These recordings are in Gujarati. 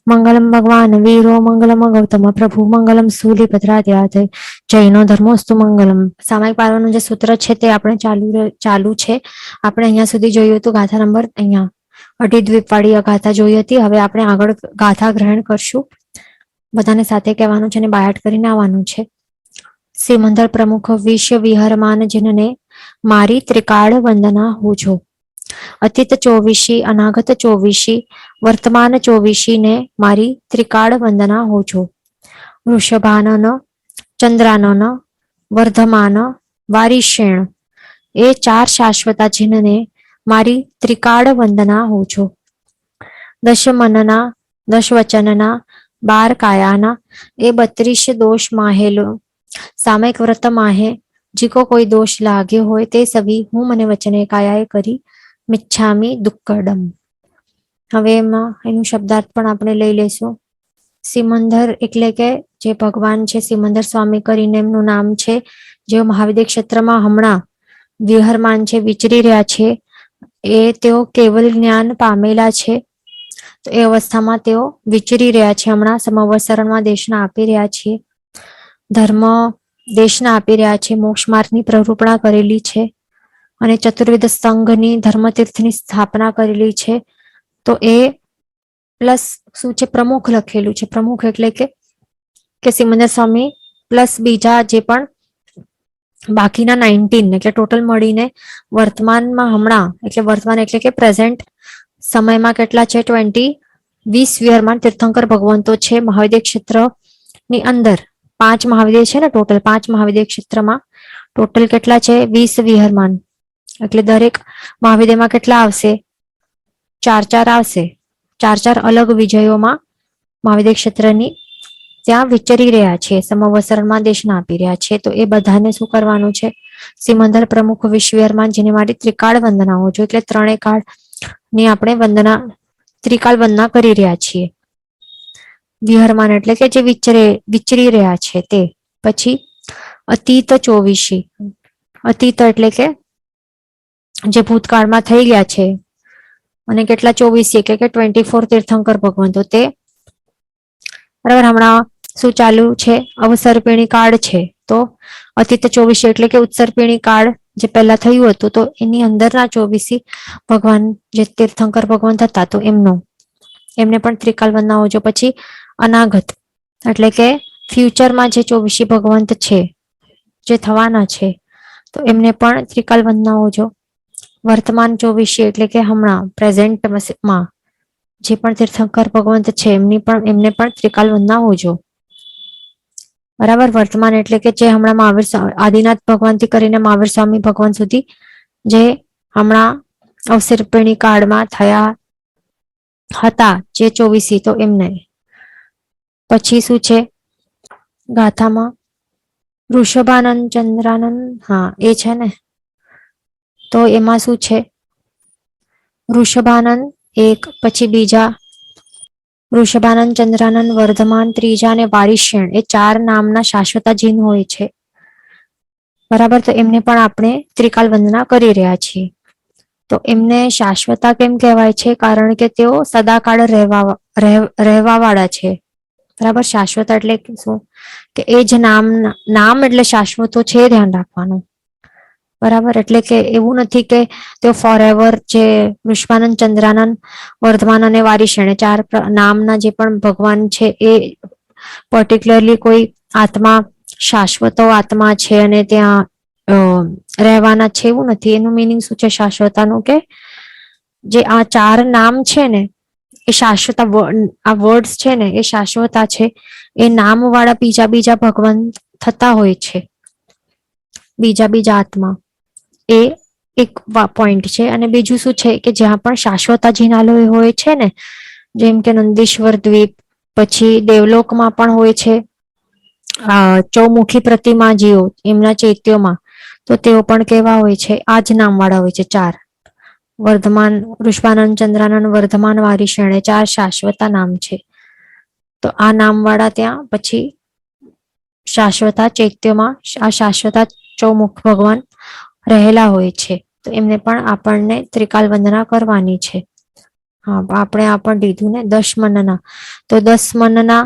મંગલમ ભગવાન વીરો મંગલમ ગૌતમ પ્રભુ મંગલમ શૂલિભદ્રાદ્યાત જૈનો ધર્મોસ્તુ મંગલમ. સામાયિક પાર્વનું જે સૂત્ર છે તે આપણે ચાલુ છે. આપણે અહીંયા સુધી જોયું હતું ગાથા નંબર અહીંયા અઢી દ્વીપવાળી ગાથા જોઈ હતી. હવે આપણે આગળ ગાથા ગ્રહણ કરશું. બધાને સાથે કહેવાનું છે અને બાયાટ કરીને આવવાનું છે. સિમંદર પ્રમુખ વિશ્વ વિહરમાન જનને મારી ત્રિકાળ વંદના હોજો. અતીત ચોવીસી અનાગત ચોવીસી વર્તમાન ચોવીસી ને મારી ત્રિકાળ વંદના હોજો. વૃષભાનન ચંદ્રાનન વર્ધમાન વારિષેણ એ ચાર શાશ્વતા ચિહ્નને મારી ત્રિકાળ વંદના હોજો. દશમનના દશવચનના 12 કાયાના એ 32 दोष माहेलो सामयिक व्रत माहे जिको कोई दोष लाग्यो होय ते सभी હું મને વચને કાયાએ કરી મિચ્છામી દુક્કડમ. હવે એમાં એનું શબ્દાર્થ પણ આપણે લઈ લેશું. સિમંદર એટલે કે જે ભગવાન છે સિમંદર સ્વામી કરીને એમનું નામ છે, જે મહાવિદ્ય ક્ષેત્રમાં હમણાં વિહરમાન છે, વિચરી રહ્યા છે. એ તેઓ કેવલ જ્ઞાન પામેલા છે, તો એ અવસ્થામાં તેઓ વિચરી રહ્યા છે. હમણાં સમવસરણમાં દેશના આપી રહ્યા છીએ, ધર્મ દેશના આપી રહ્યા છે, મોક્ષ માર્ગની પ્રરૂપણા કરેલી છે અને ચતુર્વિધ સંઘની ધર્મતીર્થની સ્થાપના કરેલી છે. તો એ પ્લસ શું છે, પ્રમુખ લખેલું છે. પ્રમુખ એટલે કે સિમંદર સ્વામી પ્લસ બીજા જે પણ બાકીના 19 એટલે ટોટલ મળીને વર્તમાનમાં હમણાં એટલે વર્તમાન એટલે કે પ્રેઝન્ટ સમયમાં કેટલા છે 20 વિહરમાન તીર્થંકર ભગવંતો છે મહાવિદ્ય ક્ષેત્રની અંદર. 5 મહાવિદ્ય છે ને ટોટલ 5 મહાવિદ્ય ક્ષેત્રમાં ટોટલ કેટલા છે 20 વિહરમાન. એટલે દરેક મહાવિદ્યમાં કેટલા આવશે 4 આવશે. 4 અલગ વિજયોમાં મહાવિદ્ય ક્ષેત્રની ત્યાં વિચરી રહ્યા છે, સમવસરણમાં દેશના આપી રહ્યા છે. તો એ બધાને શું કરવાનું છે, સિમંદર પ્રમુખ વિશ્વવિહરમાન જેને મારી ત્રિકાળ વંદનાઓ જો એટલે ત્રણેય કાળ ની આપણે વંદના ત્રિકાળ વંદના કરી રહ્યા છીએ. વિહરમાન એટલે કે જે વિચરી રહ્યા છે તે. પછી અતીત ચોવીસી, અતીત એટલે કે જે ભૂતકાળમાં થઈ ગયા છે અને કેટલા 24 એટલે કે 24 તીર્થંકર ભગવંતો તે બરાબર. હમણાં શું ચાલુ છે, અવસર્પિણી કાળ છે. તો અતીત 24 એટલે કે ઉત્સર્પિણી કાળ જે પહેલા થયું હતું, તો એની અંદરના 24 ભગવાન જે તીર્થંકર ભગવંત હતા તો એમને પણ ત્રિકાલ વંદનાઓ જો. પછી અનાગત એટલે કે ફ્યુચરમાં જે 24 ભગવંત છે જે થવાના છે, તો એમને પણ ત્રિકાલ વંદનાઓ જો. વર્તમાન 24 એટલે કે હમણાં પ્રેઝન્ટમાં જે પણ તીર્થંકર ભગવંત છે એમને પણ ત્રિકાલ વંદના હોજો. બરાબર. વર્તમાન એટલે કે જે હમણાં મહાવીર આદિનાથ ભગવાનથી કરીને મહાવીર સ્વામી ભગવાન સુધી જે હમણાં અવસર્પિણી કાળમાં થયા હતા જે 24, તો એમને. પછી શું છે ગાથામાં વૃષભાનંદ ચંદ્રાનંદ, હા એ છે ને. તો એમાં શું છે, વૃષભાનંદ એક, પછી બીજા વૃષભાનંદ ચંદ્રાનંદ વર્ધમાન ત્રીજા અને વારિષેણ એ 4 નામના શાશ્વતા જીન હોય છે. બરાબર. તો એમને પણ આપણે ત્રિકાલ વંદના કરી રહ્યા છીએ. તો એમને શાશ્વતા કેમ કહેવાય છે, કારણ કે તેઓ સદાકાળ રહેવા વાળા છે. બરાબર. શાશ્વતા એટલે શું કે એ જ નામ એટલે શાશ્વતો છે, ધ્યાન રાખવાનું. બરાબર. એટલે કે એવું નથી કે તેઓ ફોર એવર જે વૃષભાનંદ ચંદ્રાનંદ વર્ધમાન અને વારિષેણ 4 નામના જે પણ ભગવાન છે એ પર્ટિક્યુલરલી કોઈ આત્મા શાશ્વતો આત્મા છે અને ત્યાં રહેવાના છે, એવું નથી. એનું મિનિંગ શું છે શાશ્વતાનું, કે જે આ 4 નામ છે ને એ શાશ્વતા, આ વર્ડ્સ છે ને એ શાશ્વતા છે. એ નામ વાળા બીજા ભગવાન થતા હોય છે, બીજા આત્મા. એ એક પોઈન્ટ છે. અને બીજું શું છે કે જ્યાં પણ શાશ્વતા જિનાલય હોય છે ને, જેમ કે નંદીશ્વર દ્વીપ, પછી દેવલોકમાં પણ હોય છે ચૌમુખી પ્રતિમાજીઓ એમના ચૈત્યોમાં, તો તેઓ પણ કેવા હોય છે, આ જ નામ વાળા હોય છે 4. વર્ધમાન વૃષભાનંદ ચંદ્રાનંદ વર્ધમાન વારિષેણ 4 શાશ્વતા નામ છે. તો આ નામ વાળા ત્યાં પછી શાશ્વતા ચૈત્યમાં આ શાશ્વતા ચૌમુખ ભગવાન રહેલા હોય છે. તો એમને પણ આપણને ત્રિકાલ વંદના કરવાની છે. હા, આપણે આ પણ લીધું ને 10 મનના. તો 10 મનના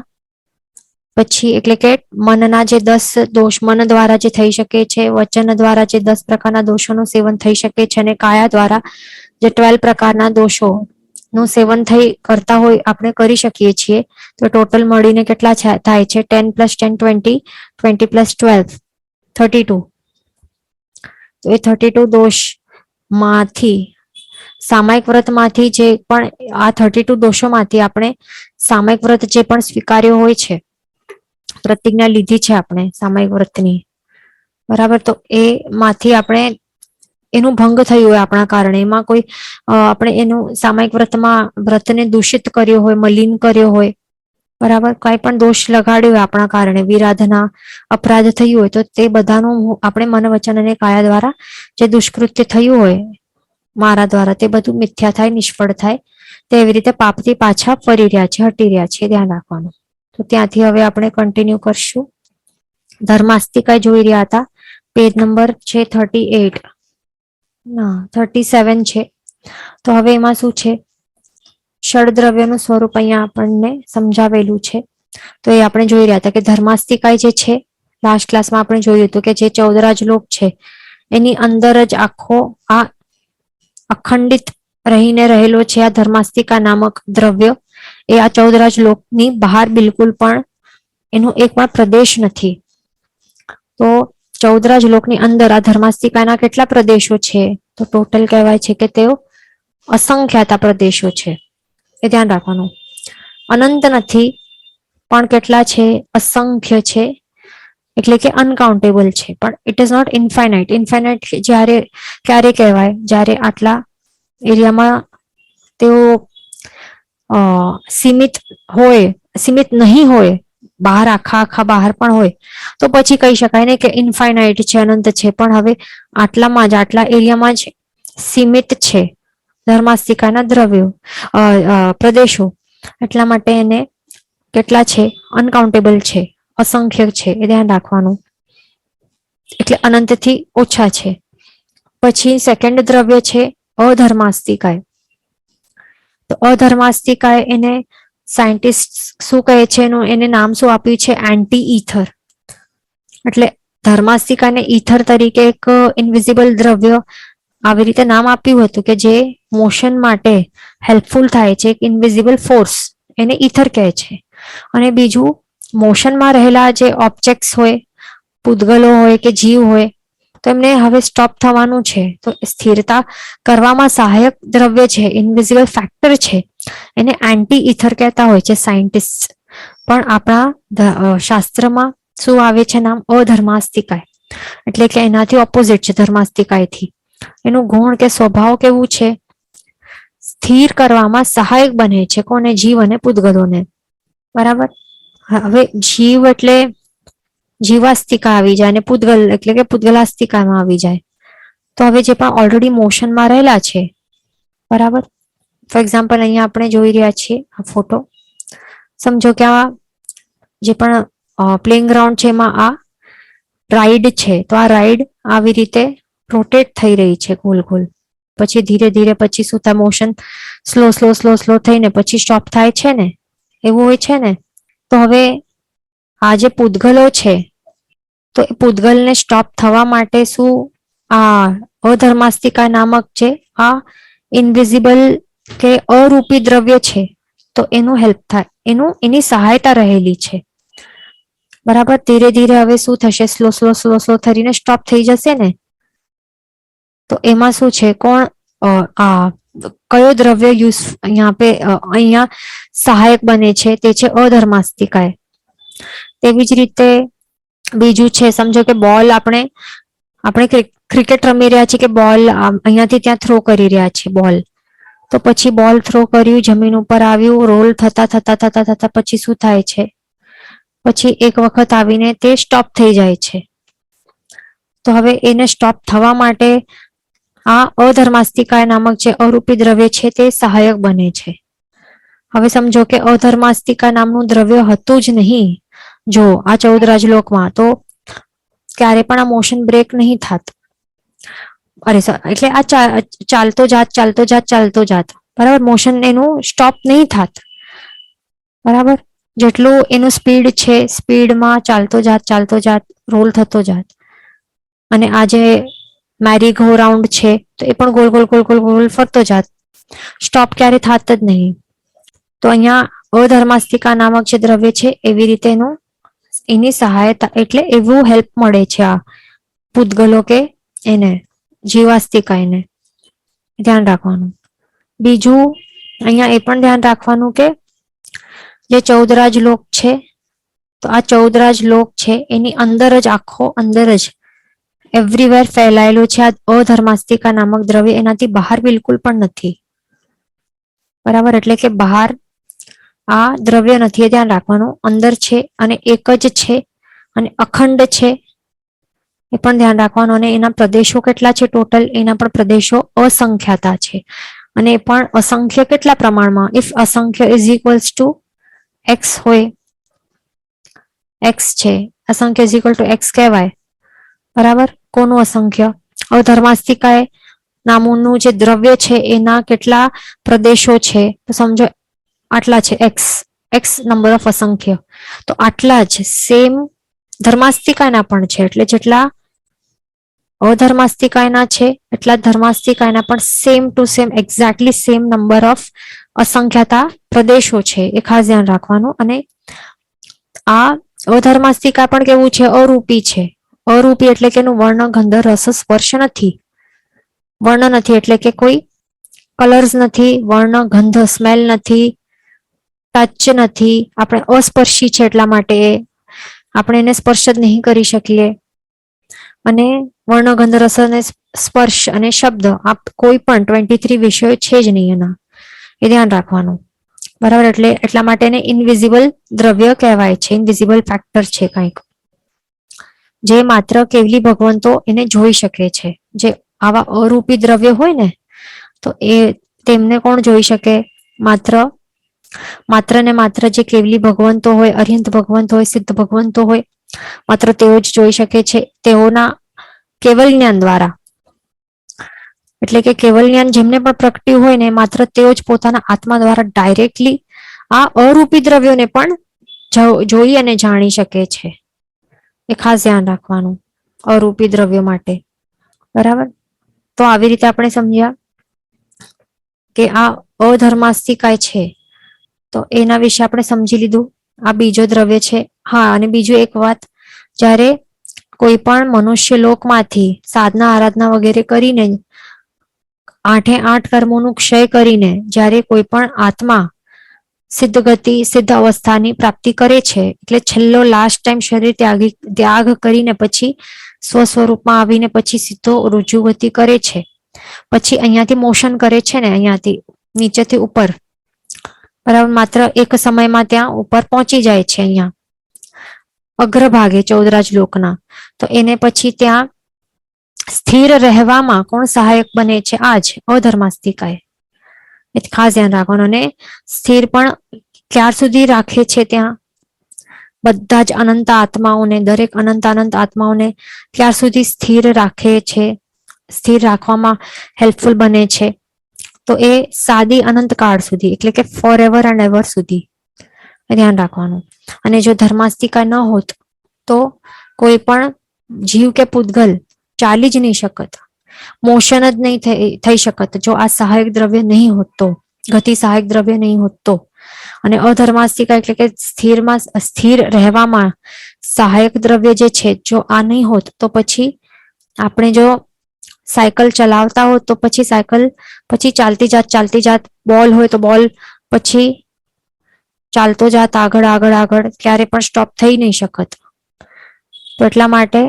પછી એટલે કે મનના જે 10 દોષ મન દ્વારા જે થઈ શકે છે, વચન દ્વારા જે 10 પ્રકારના દોષોનું સેવન થઈ શકે છે અને કાયા દ્વારા જે 12 પ્રકારના દોષો નું સેવન કરતા હોય આપણે કરી શકીએ છીએ. તો ટોટલ મળીને કેટલા થાય છે? 10 + 10 20, 20 + 12 32. તો એ 32 દોષ માંથી સામાયિક વ્રતમાંથી જે પણ આ 32 દોષોમાંથી આપણે સામાયિક વ્રત જે પણ સ્વીકાર્યો હોય છે, પ્રતિજ્ઞા લીધી છે આપણે સામાયિક વ્રતની, બરાબર, તો એ માંથી આપણે એનું ભંગ થયું હોય આપણા કારણે, એમાં કોઈ આપણે એનું સામાયિક વ્રતને દૂષિત કર્યો હોય, મલિન કર્યો હોય, બરાબર, કઈ પણ દોષ લગાડ્યો હોય આપણા કારણે, વિરાધના અપરાધ થયું હોય, તો તે બધાનું આપણે મન વચન અને કાયા દ્વારા જે દુષ્કૃત્ય થયું હોય મારા દ્વારા, તે બધું મિથ્યા થાય, નિષ્ફળ થાય. તેવી રીતે પાપથી પાછા ફરી રહ્યા છે, હટી રહ્યા છે, ધ્યાન રાખવાનું. તો ત્યાંથી હવે આપણે કન્ટિન્યુ કરશું. ધર્માસ્તિકા જોઈ રહ્યા હતા, પેજ નંબર છે 38, ના 37 છે. તો હવે એમાં શું છે? ષડદ્રવ્યનું સ્વરૂપ અહીંયા આપણને સમજાવેલું છે. તો એ આપણે જોઈ રહ્યા હતા કે ધર્માસ્તિકાય જે છે, લાસ્ટ ક્લાસમાં આપણે જોયું હતું કે જે 14 રાજલોક છે એની અંદર જ આખો આ અખંડિત રહીને રહેલો છે આ ધર્માસ્તિકા નામક દ્રવ્ય. એ આ 14 રાજલોકની બહાર બિલકુલ પણ એનો એક પણ પ્રદેશ નથી. તો 14 રાજલોકની અંદર આ ધર્માસ્તિકાના કેટલા પ્રદેશો છે? તો ટોટલ કહેવાય છે કે તેઓ અસંખ્યાતા પ્રદેશો છે. એ ધ્યાન રાખવાનું. અનંત નથી, પણ કેટલા છે? અસંખ્ય છે, એટલે કે અનકાઉન્ટેબલ છે. પણ it is not infinite. Infinite જ્યારે ક્યારે કહેવાય? જ્યારે આટલા એરિયામાં તેઓ સીમિત હોય, સીમિત નહીં હોય, બહાર આખા બહાર પણ હોય, તો પછી કહી શકાય ને કે ઇન્ફાઇનાઇટ છે, અનંત છે. પણ હવે આટલામાં જ, આટલા એરિયામાં જ સીમિત છે ધર્માસ્તિકાના દ્રવ્યો, પ્રદેશો. એટલા માટે એને કેટલા છે? અનકાઉન્ટેબલ છે, અસંખ્ય છે. એ ધ્યાન રાખવાનું. એટલે અનંતથી ઓછા છે. પછી સેકન્ડ દ્રવ્ય છે અધર્માસ્તિકાય. તો અધર્માસ્તિકાય એને સાયન્ટિસ્ટ શું કહે છે? એનું એને નામ શું આપ્યું છે? Anti ether. એટલે ધર્માસ્તિકાને ઈથર તરીકે એક ઇનવિઝિબલ દ્રવ્ય આવી રીતે નામ આપ્યું હતું કે જે મોશન માટે હેલ્પફુલ થાય છે, એક ઇનવિઝિબલ ફોર્સ, એને ઈથર કહે છે. અને બીજું, મોશનમાં રહેલા જે ઓબ્જેક્ટ્સ હોય, પૂતગલો હોય કે જીવ હોય, તો એમને હવે સ્ટોપ થવાનું છે. તો સ્થિરતા કરવામાં સહાયક દ્રવ્ય છે, ઇનવિઝિબલ ફેક્ટર છે, એને એન્ટી ઈથર કહેતા હોય છે સાયન્ટિસ્ટ. પણ આપણા શાસ્ત્રમાં શું આવે છે નામ? અધર્માસ્તિકાય. એટલે કે એનાથી ઓપોઝિટ છે ધર્માસ્તિકાયથી. એનું ગુણ કે સ્વભાવ કેવું છે? સ્થિર કરવામાં સહાયક બને છે. કોને? જીવ અને પૂતગલોને. બરાબર. હવે જીવ એટલે જીવાસ્તિકા આવી જાય અને પૂતગલ એટલે કે પૂતગલાસ્તિકામાં આવી જાય. તો હવે જે પણ ઓલરેડી મોશનમાં રહેલા છે, બરાબર, ફોર એક્ઝામ્પલ અહીંયા આપણે જોઈ રહ્યા છીએ આ ફોટો. સમજો કે આ જે પણ પ્લેઇંગ ગ્રાઉન્ડ છે એમાં આ રાઈડ છે. તો આ રાઈડ આવી રીતે રોટેટ થઈ રહી છે ગોલ ગોલ. પછી ધીરે ધીરે પછી શું થાય? Motion slow slow slow slow થઈને પછી સ્ટોપ થાય છે ને, એવું હોય છે ને. તો હવે આ જે પૂતગલો છે, તો એ પૂતગલને સ્ટોપ થવા માટે શું આ અધર્માસ્તિકા નામક છે આ ઇનવિઝિબલ કે અરૂપી દ્રવ્ય છે, તો એનું હેલ્પ થાય, એની સહાયતા રહેલી છે. બરાબર. ધીરે ધીરે હવે શું થશે? સ્લો સ્લો સ્લો સ્લો થઈને સ્ટોપ થઈ જશે ને. તો એમાં શું છે? કોણ આ કયો દ્રવ્ય અહીંયા સહાયક બને છે? તે છે અધર્માસ્તિકાય. તેવી જ રીતે બીજું છે, સમજો કે બોલ આપણે ક્રિકેટ રમી રહ્યા છીએ કે બોલ અહીંયાથી ત્યાં થ્રો કરી રહ્યા છીએ બોલ. તો પછી બોલ થ્રો કર્યું, જમીન ઉપર આવ્યું, રોલ થતા થતા થતા થતા પછી શું થાય છે? પછી એક વખત આવીને તે સ્ટોપ થઈ જાય છે. તો હવે એને સ્ટોપ થવા માટે આ અધર્માસ્તિકાય નામક જે અરૂપી દ્રવ્ય છે તે સહાયક બને છે. હવે સમજો કે અધર્માસ્તિકા નામનું દ્રવ્ય હતું જ નહીં જો આ 14 રાજલોકમાં, તો ક્યારે પણ આ મોશન બ્રેક નહીં થાત. એટલે આ ચાલતો જાત ચાલતો જાત ચાલતો જાત. બરાબર, મોશન એનું સ્ટોપ નહીં થાત, બરાબર, જેટલું એનું સ્પીડ છે સ્પીડમાં ચાલતો જાત રોલ થતો જાત. અને આ જે મેરી ગો રાઉન્ડ છે તો એ પણ goal goal goal goal goal ફરતો જાત, સ્ટોપ ક્યારે થાત જ નહીં. તો અહીંયા અધર્માસ્તિકા નામક જે દ્રવ્ય છે એવી રીતે એની સહાયતા એટલે એવું હેલ્પ મળે છે આ પૂતગલો કે એને જીવાસ્તિકા એને ધ્યાન રાખવાનું. બીજું અહીંયા એ પણ ધ્યાન રાખવાનું કે જે 14 લોક છે તો આ 14 લોક છે એની અંદર જ આખો અંદર જ એવરીવેર ફેલાયેલું છે આ અધર્માસ્તિકા નામક દ્રવ્ય, એનાથી બહાર બિલકુલ પણ નથી, બરાબર. એટલે કે બહાર આ દ્રવ્ય નથી એ ધ્યાન રાખવાનું, અંદર છે અને એક જ છે અને અખંડ છે એ પણ ધ્યાન રાખવાનું. અને એના પ્રદેશો કેટલા છે ટોટલ, એના પણ પ્રદેશો અસંખ્યાતા છે અને એ પણ અસંખ્ય કેટલા પ્રમાણમાં, ઇફ અસંખ્ય ઇઝ ઇક્વલ્સ ટુ એક્સ હોય, એક્સ છે અસંખ્ય ઇઝ ઇક્વલ ટુ એક્સ કહેવાય, બરાબર. કોનું અસંખ્ય? અધર્માસ્તિકા નામનું જે દ્રવ્ય છે એના કેટલા પ્રદેશો છે તો સમજો આટલા છે એક્સ, એક્સ નંબર ઓફ અસંખ્ય, તો આટલા જ સેમ ધર્માસ્તિકાના પણ છે, એટલે જેટલા અધર્માસ્તિકાના છે એટલા ધર્માસ્તિકાના પણ same to same exactly same number of અસંખ્યાતા પ્રદેશો છે, એ ખાસ ધ્યાન રાખવાનું. અને આ અધર્માસ્તિકા પણ કેવું છે? અરૂપી છે. અરૂપી એટલે કે એનું વર્ણ ગંધ રસ સ્પર્શ નથી, વર્ણ નથી એટલે કે કોઈ કલર્સ નથી, વર્ણ ગંધ સ્મેલ નથી, ટચ નથી, આપણે અસ્પર્શી છે એટલા માટે આપણે એને સ્પર્શ જ નહીં કરી શકીએ. અને વર્ણ ગંધ રસ અને સ્પર્શ અને શબ્દ આ કોઈ પણ 23 વિષયો છે જ નહીં એના, એ ધ્યાન રાખવાનું, બરાબર. એટલે એટલા માટે એને ઇનવિઝિબલ દ્રવ્ય કહેવાય છે, ઇનવિઝિબલ ફેક્ટર છે કંઈક, જે માત્ર કેવલી ભગવંતો એને જોઈ શકે છે. જે આવા અરૂપી દ્રવ્ય હોય ને તો એ તેમને કોણ જોઈ શકે? માત્ર ને માત્ર જે કેવલી ભગવંતો હોય, અર્યંત ભગવંત હોય, સિદ્ધ ભગવંતો હોય, માત્ર તેઓ જ જોઈ શકે છે, તેઓના કેવલ જ્ઞાન દ્વારા. એટલે કે કેવલ જ્ઞાન જેમને પણ પ્રગટ્યું હોય ને માત્ર તેઓ જ પોતાના આત્મા દ્વારા ડાયરેક્ટલી આ અરૂપી દ્રવ્યોને પણ જોઈ અને જાણી શકે છે, એ ખાસ ધ્યાન રાખવાનું અરૂપી દ્રવ્યો માટે, બરાબર. તો આવી રીતે આપણે સમજ્યા કે આ અધર્માસ્તિકા છે તો એના વિશે આપણે સમજી લીધું. આ બીજો દ્રવ્ય છે. હા, અને બીજું એક વાત, જ્યારે કોઈ પણ મનુષ્ય લોકમાંથી સાધના આરાધના વગેરે કરીને 8 કર્મોનું ક્ષય કરીને જ્યારે કોઈ પણ આત્મા સિદ્ધ ગતિ સિદ્ધ અવસ્થાની પ્રાપ્તિ કરે છે, એટલે છેલ્લો લાસ્ટ ટાઈમ શરીર ત્યાગ કરીને પછી સ્વસ્વરૂપમાં આવીને પછી સીધો રુજુગતિ કરે છે, પછી અહીંયાથી મોશન કરે છે ને અહીંયાથી નીચેથી ઉપર, બરાબર. માત્ર એક સમયમાં ત્યાં ઉપર પહોંચી જાય છે અહીંયા અગ્રભાગે 14 લોકના, તો એને પછી ત્યાં સ્થિર રહેવામાં કોણ સહાયક બને છે? આ જ અધર્માસ્તિકા. એ ખાસ ધ્યાન રાખવાનું. અને સ્થિર પણ ક્યાર સુધી રાખે છે? ત્યાં બધા જ અનંત આત્માઓને, દરેક અનંત આત્માઓને ત્યાર સુધી સ્થિર રાખે છે, સ્થિર રાખવામાં હેલ્પફુલ બને છે. તો એ સાદી અનંત કાળ સુધી, એટલે કે ફોર એવર એન્ડ એવર સુધી, ધ્યાન રાખવાનું. અને જો ધર્માસ્તિકા ન હોત તો કોઈ પણ જીવ કે પૂતગલ ચાલી જ નહીં શકત, મોશન જ નહીં થઈ શકત જો આ સહાયક દ્રવ્ય નહીં હોત તો, ગતિ સહાયક દ્રવ્ય નહીં હોત તો. અને અધર્માસ્તિકા એટલે કે સ્થિર રહેવામાં સહાયક દ્રવ્ય જે છે, જો આ નહીં હોત તો પછી આપણે જો સાયકલ ચલાવતા હોત તો પછી સાયકલ પછી ચાલતી જાત, બોલ હોય તો બોલ પછી ચાલતો જાત આગળ, ક્યારે પણ સ્ટોપ થઈ નહીં શકત. તો એટલા માટે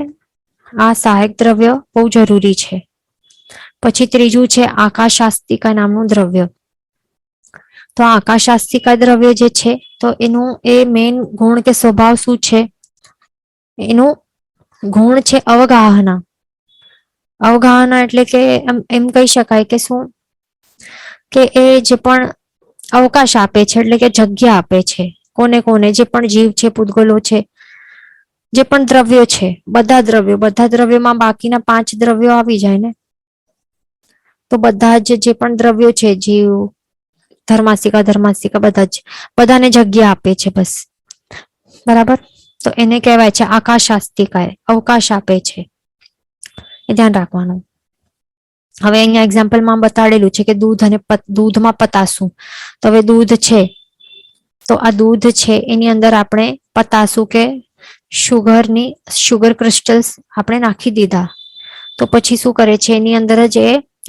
આ સહાયક દ્રવ્ય બહુ જરૂરી છે. પછી ત્રીજું છે આકાશાસ્તિકા નામનું દ્રવ્ય. તો આ આકાશાસ્તિકા દ્રવ્ય જે છે તો એનું એ મેઇન ગુણ કે સ્વભાવ શું છે? એનું ગુણ છે અવગાહના. અવગાહના એટલે કે એમ કહી શકાય કે શું કે એ જે પણ અવકાશ આપે છે, એટલે કે જગ્યા આપે છે કોને જે પણ જીવ છે, પૂતગલો છે, જે પણ દ્રવ્યો છે, બધા દ્રવ્યોમાં બાકીના 5 દ્રવ્યો આવી જાય ને, તો બધા જ જે પણ દ્રવ્યો છે, જીવ ધર્માસિકા ધર્માસિકા બધાને જગ્યા આપે છે બસ, બરાબર. તો એને કહેવાય છે આકાશાસ્તિકાય, અવકાશ આપે છે, એ ધ્યાન રાખવાનું. હવે અહીંયા એક્ઝામ્પલમાં બતાડેલું છે કે દૂધ અને દૂધમાં પતાસું. તો હવે દૂધ છે, તો આ દૂધ છે એની અંદર આપણે પતાસું કે શુગર ક્રિસ્ટલ્સ આપણે નાખી દીધા. તો પછી શું કરે છે, એની અંદર જ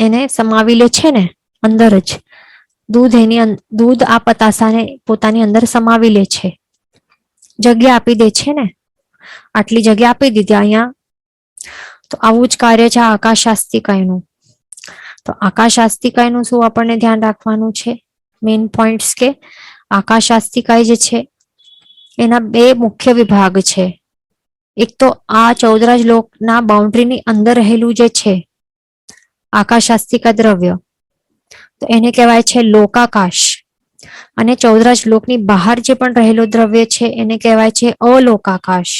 એને સમાવી લે છે ને, અંદર જ દૂધ આ પતાસાને પોતાની અંદર સમાવી લે છે, જગ્યા આપી દે છે ને, આટલી જગ્યા આપી દીધી અહીંયા. તો આવું જ કાર્ય છે આકાશાસ્તિકાયનું. તો આકાશાસ્તિકાયનું શું આપણને ધ્યાન રાખવાનું છે, મેઇન પોઈન્ટ્સ કે આકાશાસ્તિકાય જે છે એના બે મુખ્ય વિભાગ છે. એક તો આ ચૌદરાજ લોકના બાઉન્ડ્રીની અંદર રહેલું જે છે આકાશાસ્તિકા દ્રવ્ય, તો એને કહેવાય છે લોકાકાશ. અને ચૌદરાજ લોકની બહાર જે પણ રહેલો દ્રવ્ય છે એને કહેવાય છે અલોકાકાશ,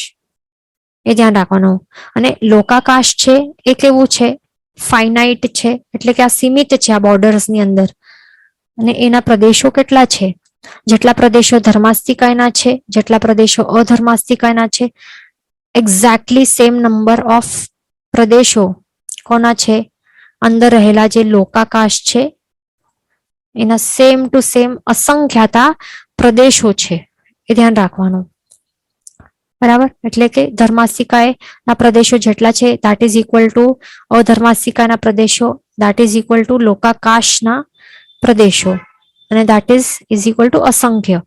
એ ધ્યાન રાખવાનું. અને લોકાકાશ છે એ કેવું છે, ફાઇનાઇટ છે, એટલે કે આ સીમિત છે આ બોર્ડર્સની અંદર. અને એના પ્રદેશો કેટલા છે, જેટલા પ્રદેશો ધર્માસ્તિકાયના છે, જેટલા પ્રદેશો અધર્માસ્તિકાયના છે, એક્ઝેક્ટલી સેમ નંબર ઓફ પ્રદેશો કોના છે, અંદર રહેલા જે લોકાકાશ છે એના સેમ ટુ સેમ અસંખ્યાતા પ્રદેશો છે, એ ધ્યાન રાખવાનું, બરાબર. એટલે કે ધર્માસ્તિકાયના પ્રદેશો જેટલા છે that is equal to અધર્માસ્તિકાના પ્રદેશો that is equal to લોકાકાશના પ્રદેશો, અને that is equal to અસંખ્ય.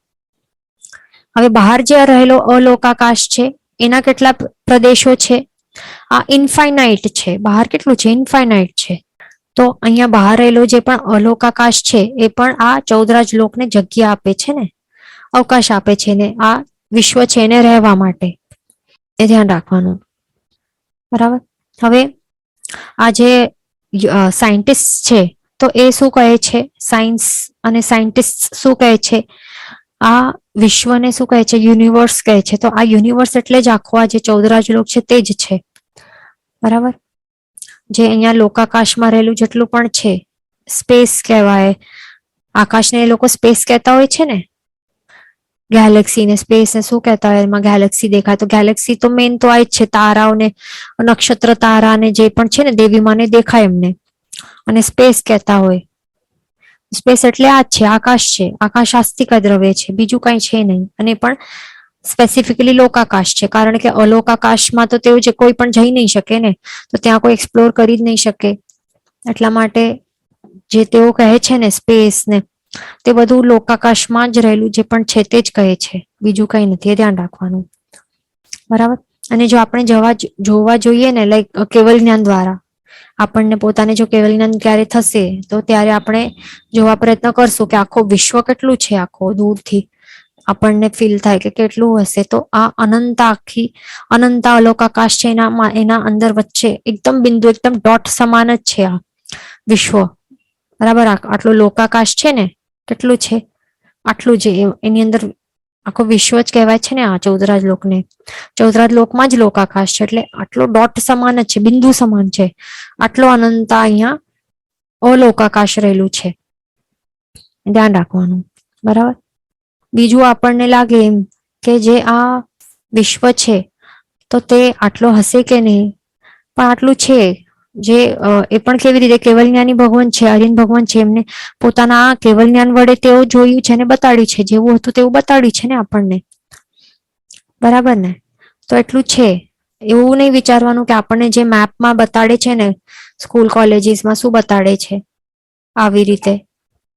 હવે બહાર જે રહેલો અલોકાકાશ છે એના કેટલા પ્રદેશો છે, આ ઇનફાઇનાઇટ છે, બહાર કેટલું છે, ઇનફાઇનાઇટ છે. તો અહીંયા બહાર રહેલો જે પણ અલોકાકાશ છે એ પણ આ ચૌદરાજ લોકને જગ્યા આપે છે ને, અવકાશ આપે છે ને, આ વિશ્વ છે એને રહેવા માટે, એ ધ્યાન રાખવાનું, બરાબર. હવે આ જે સાયન્ટિસ્ટ છે તો એ શું કહે છે, સાયન્સ અને સાયન્ટિસ્ટ શું કહે છે, આ વિશ્વને શું કહે છે, યુનિવર્સ કહે છે. તો આ યુનિવર્સ એટલે જ આખો આ જે ચૌદરાજ લોક છે તે જ છે, બરાબર. જે અહીંયા લોકાકાશમાં રહેલું જેટલું પણ છે, સ્પેસ કહેવાય, આકાશને એ લોકો સ્પેસ કહેતા હોય છે ને, ગેલેક્સી ને સ્પેસ ને શું કહેતા હોય, એમાં ગેલેક્સી દેખાય. તો ગેલેક્સી તો મેઇન તો આ જ છે, તારાઓ ને નક્ષત્ર તારા ને જે પણ છે ને દેવીમાને દેખાય એમને, અને સ્પેસ કહેતા હોય. સ્પેસ એટલે આ જ છે, આકાશ છે, આકાશાસ્તિક દ્રવ્ય છે, બીજું કઈ છે નહીં. અને પણ સ્પેસિફિકલી લોકાકાશ છે, કારણ કે અલોકાકાશમાં તો તેઓ જે કોઈ પણ જઈ નહીં શકે ને, તો ત્યાં કોઈ એક્સપ્લોર કરી જ નહીં શકે. એટલા માટે જે તેઓ કહે છે ને સ્પેસ ને, તે બધું લોકાકાશમાં જ રહેલું જે પણ છે તે જ કહે છે, બીજું કઈ નથી, એ ધ્યાન રાખવાનું, બરાબર. અને જો આપણે જોવા જોઈએ ને, લાઈક કેવલ જ્ઞાન દ્વારા આપણને પોતાને જો કેવલ જ્ઞાન ક્યારે થશે તો ત્યારે આપણે જોવા પ્રયત્ન કરશું કે આખો વિશ્વ કેટલું છે, આખો દૂરથી આપણને ફીલ થાય કે કેટલું હશે. તો આ આખી અનંત અલોકાકાશ છે, એના અંદર વચ્ચે એકદમ બિંદુ, એકદમ ડોટ સમાન જ છે આ વિશ્વ, બરાબર. આટલું લોકાકાશ છે ને, કેટલું છે, આટલું છે, એની અંદર આખો વિશ્વ જ કહેવાય છે ને આ ચૌદરાજ લોકને. ચૌદરાજ લોકમાં જ લોકાકાશ છે, એટલે આટલો ડોટ સમાન જ છે, બિંદુ સમાન છે, આટલો અનંત અહીંયા અલોકાકાશ રહેલું છે, ધ્યાન રાખવાનું, બરાબર. બીજું આપણને લાગે એમ કે જે આ વિશ્વ છે તો તે આટલો હશે કે નહીં, પણ આટલું છે. જે એ પણ કેવી રીતે, કેવલ જ્ઞાની ભગવાન છે, આર્યન ભગવાન છે, એમને પોતાના કેવલ જ્ઞાન વડે તેઓ જોયું છે ને બતાડ્યું છે, જેવું હતું તેવું બતાડ્યું છે ને આપણને, બરાબર ને. તો એટલું છે, એવું નહીં વિચારવાનું કે આપણને જે મેપમાં બતાડે છે ને, સ્કૂલ કોલેજીસમાં શું બતાડે છે, આવી રીતે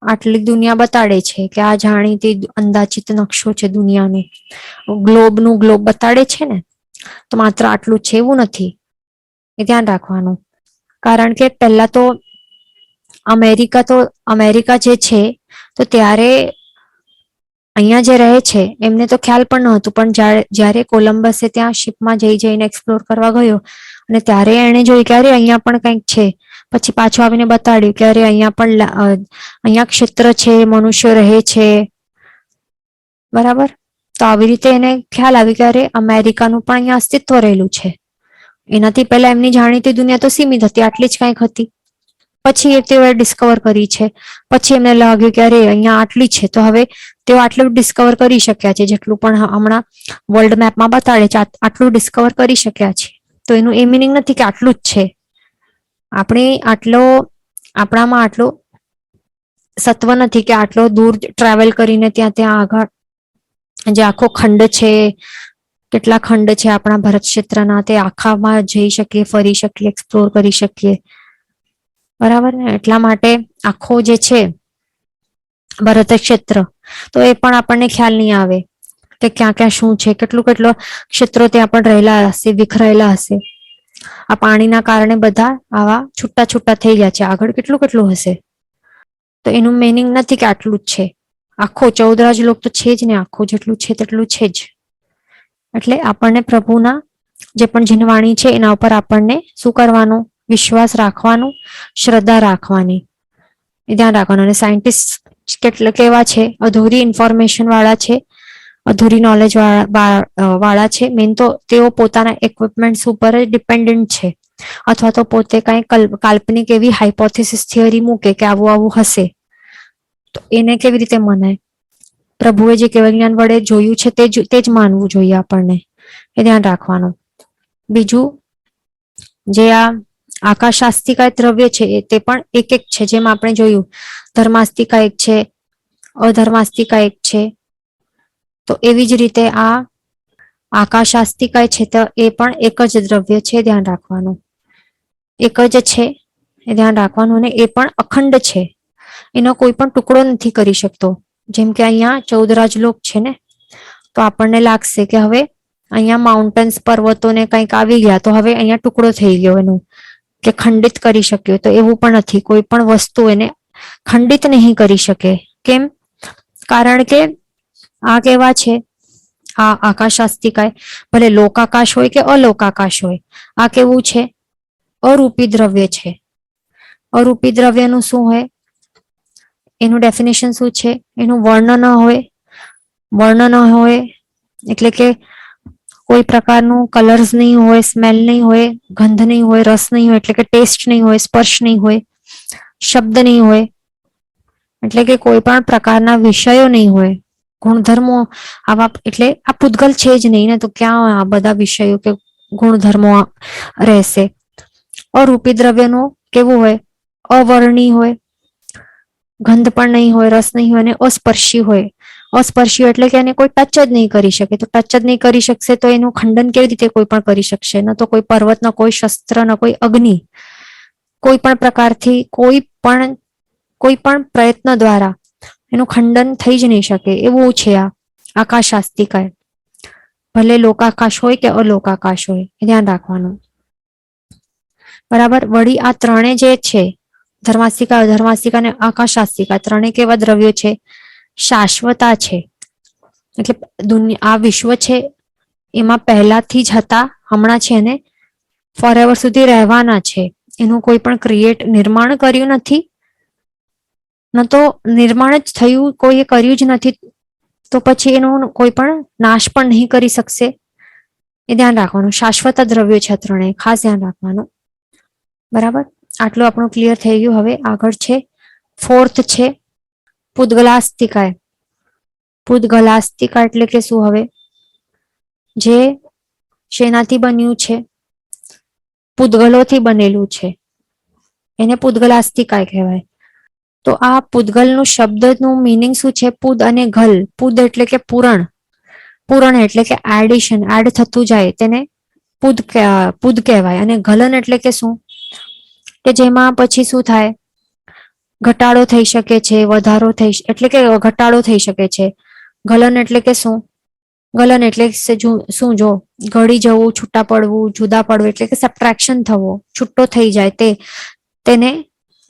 આટલી દુનિયા બતાડે છે કે આ જાણીતી અંદાજિત નકશો છે દુનિયાનો, ગ્લોબનું ગ્લોબ બતાડે છે ને, તો માત્ર આટલું છે એવું નથી, એ ધ્યાન રાખવાનું. કારણ કે પહેલા તો અમેરિકા જે છે તો ત્યારે અહીંયા જે રહે છે એમને તો ખ્યાલ પણ નહોતું, પણ જ્યારે કોલંબસે ત્યાં શિપમાં જઈને એક્સપ્લોર કરવા ગયો અને ત્યારે એને જોયું કે અરે અહીંયા પણ કંઈક છે, પછી પાછું આવીને બતાડ્યું કે અરે અહીંયા ક્ષેત્ર છે, મનુષ્યો રહે છે, બરાબર. તો આવી રીતે એને ખ્યાલ આવ્યું કે અરે અમેરિકાનું પણ અહીંયા અસ્તિત્વ રહેલું છે. એનાથી પહેલા એમની જાણીતી દુનિયા તો સીમિત હતી, આટલી જ કંઈક હતી, પછી તેઓએ ડિસ્કવર કરી છે, પછી એમને લાગ્યું કે અરે અહીંયા આટલી છે, તો હવે તેઓ આટલું ડિસ્કવર કરી શક્યા છે, જેટલું પણ હમણાં વર્લ્ડ મેપમાં બતાડે છે આટલું ડિસ્કવર કરી શક્યા છે. તો એનું એ મિનિંગ નથી કે આટલું જ છે. આપણામાં આટલો સત્વ નથી કે આટલો દૂર ટ્રાવેલ કરીને ત્યાં આગળ જે આખો ખંડ છે, કેટલા ખંડ છે આપણા ભારત ક્ષેત્રના, તે આખામાં જઈ શકીએ, ફરી શકીએ, એક્સપ્લોર કરી શકીએ. બરાબર ને? એટલા માટે આખો જે છે ભારત ક્ષેત્ર, તો એ પણ આપણને ખ્યાલ નહીં આવે કે ક્યાં ક્યાં શું છે, કેટલો ક્ષેત્રો ત્યાં પણ રહેલા હશે, વિખરાયેલા હશે. આ પાણીના કારણે બધા આવા છૂટા છૂટા થઈ ગયા છે. આગળ કેટલું હશે. તો એનું મિનિંગ નથી કે આટલું જ છે. આખો 14 રાજલોક તો છે જ ને, આખો જેટલું છે તેટલું છે જ. એટલે આપણને પ્રભુના જે પણ જીનવાણી છે એના ઉપર આપણને શું કરવાનું? વિશ્વાસ રાખવાનું, શ્રદ્ધા રાખવાની, એ ધ્યાન રાખવાનું. અને સાયન્ટિસ્ટ કેવા છે? અધૂરી ઇન્ફોર્મેશન વાળા છે, અધૂરી નોલેજ વાળા છે. મેન તો તેઓ પોતાના ઇક્વિપમેન્ટ્સ ઉપર જ ડિપેન્ડન્ટ છે, અથવા તો પોતે કઈ કાલ્પનિક એવી હાઇપોથેસિસ થિયરી મૂકે કે આવું હશે, તો એને કેવી રીતે મનાય? પ્રભુએ જે કેવળ જ્ઞાન વડે જોયું છે તે જ માનવું જોઈએ આપણને, એ ધ્યાન રાખવાનું. બીજું, જે આ આકાશાસ્તિકા દ્રવ્ય છે તે પણ એક છે. જેમ આપણે જોયું, ધર્માસ્તિકા એક છે, અધર્માસ્તિકા એક છે. તો એવી જ રીતે આ આકાશાસ્તિકા છે, તો એ પણ એક જ દ્રવ્ય છે, ધ્યાન રાખવાનું. એક જ છે, એ ધ્યાન રાખવાનું. અને એ પણ અખંડ છે, એનો કોઈ પણ ટુકડો નથી કરી શકતો. જેમ કે અહીંયા 14 રાજલોક છે ને, તો આપણને લાગશે કે હવે અહીંયા માઉન્ટેન્સ, પર્વતોને કંઈક આવી ગયા, તો હવે અહીંયા ટુકડો થઈ ગયો એનું, કે ખંડિત કરી શક્યો. તો એવું પણ નથી. કોઈ પણ વસ્તુ એને ખંડિત નહીં કરી શકે. કેમ? કારણ કે આ કેવા છે, આ આકાશાસ્તિકાય, ભલે લોકાકાશ હોય કે અલોકાકાશ હોય, આ કેવું છે? અરૂપી દ્રવ્ય છે. અરૂપી દ્રવ્યનું શું હોય? એનું ડેફિનેશન શું છે? એનું વર્ણ ન હોય, એટલે કે કોઈ પ્રકારનું કલર્સ નહીં હોય, સ્મેલ નહીં હોય, ગંધ નહીં હોય, રસ નહીં હોય, એટલે કે ટેસ્ટ નહીં હોય, સ્પર્શ નહીં હોય, શબ્દ નહીં હોય, એટલે કે કોઈ પણ પ્રકારના વિષયો નહીં હોય, ગુણધર્મો આવા, એટલે આ પૂતગલ છે જ નહીં ને, તો ક્યાં આ બધા વિષયો કે ગુણધર્મો રહેશે? અરૂપી દ્રવ્યનું કેવું હોય? અવર્ણી હોય, ગંધ પણ નહીં હોય, રસ નહીં હોય, અને અસ્પર્શી હોય. અસ્પર્શી એટલે કે એને કોઈ ટચ જ નહીં કરી શકે. તો ટચ જ નહીં કરી શકશે તો એનું ખંડન કેવી રીતે કોઈ પણ કરી શકશે? ન તો કોઈ પર્વત, ન કોઈ શસ્ત્ર, ન કોઈ અગ્નિ, કોઈ પણ પ્રકારથી કોઈ પણ પ્રયત્ન દ્વારા એનું ખંડન થઈ જ નહીં શકે. એવું છે આ આકાશાસ્તિકા. ભલે લોકાકાશ હોય કે અલોકાકાશ હોય, એ ધ્યાન રાખવાનું. બરાબર? વળી આ ત્રણે જે છે, ધર્માસ્તિકા, અધર્માસ્તિકા અને આકાશાસ્તિકા, ત્રણે કેવા દ્રવ્યો છે? શાશ્વતા છે. એટલે આ વિશ્વ છે એમાં પહેલાથી જ હતા, હમણાં છે, અને ફોરએવર સુધી રહેવાના છે. એનું કોઈ પણ નિર્માણ કર્યું નથી, ન તો નિર્માણ જ થયું, કોઈએ કર્યું જ નથી, તો પછી એનું કોઈ પણ નાશ પણ નહીં કરી શકશે. એ ધ્યાન રાખવાનું. શાશ્વત દ્રવ્યો છે ત્રણે, ખાસ ધ્યાન રાખવાનું. બરાબર? આટલું આપણું ક્લિયર થઈ ગયું. હવે આગળ છે 4th છે પૂતગલાસ્તિકા. પૂતગલાસ્તિકા એટલે કે શું? હવે જે શેનાથી બન્યું છે? પૂતગલોથી બનેલું છે, એને પૂતગલાસ્તિકા કહેવાય. તો આ પૂતગલનું શબ્દનું મિનિંગ શું છે? પૂદ અને ગલ. પૂદ એટલે કે પૂરણ, પૂરણ એટલે કે એડિશન, એડ થતું જાય, તેને પૂદ કહેવાય. અને ગલન એટલે કે શું? કે જેમાં પછી શું થાય? ઘટાડો થઈ શકે છે, વધારો થઈ, એટલે કે ઘટાડો થઈ શકે છે. ગલન એટલે કે શું? ગલન એટલે શું? જો ગળી જવું, છૂટા પડવું, જુદા પડવું, એટલે કે સબટ્રેક્શન થવો, છૂટો થઈ જાય, તેને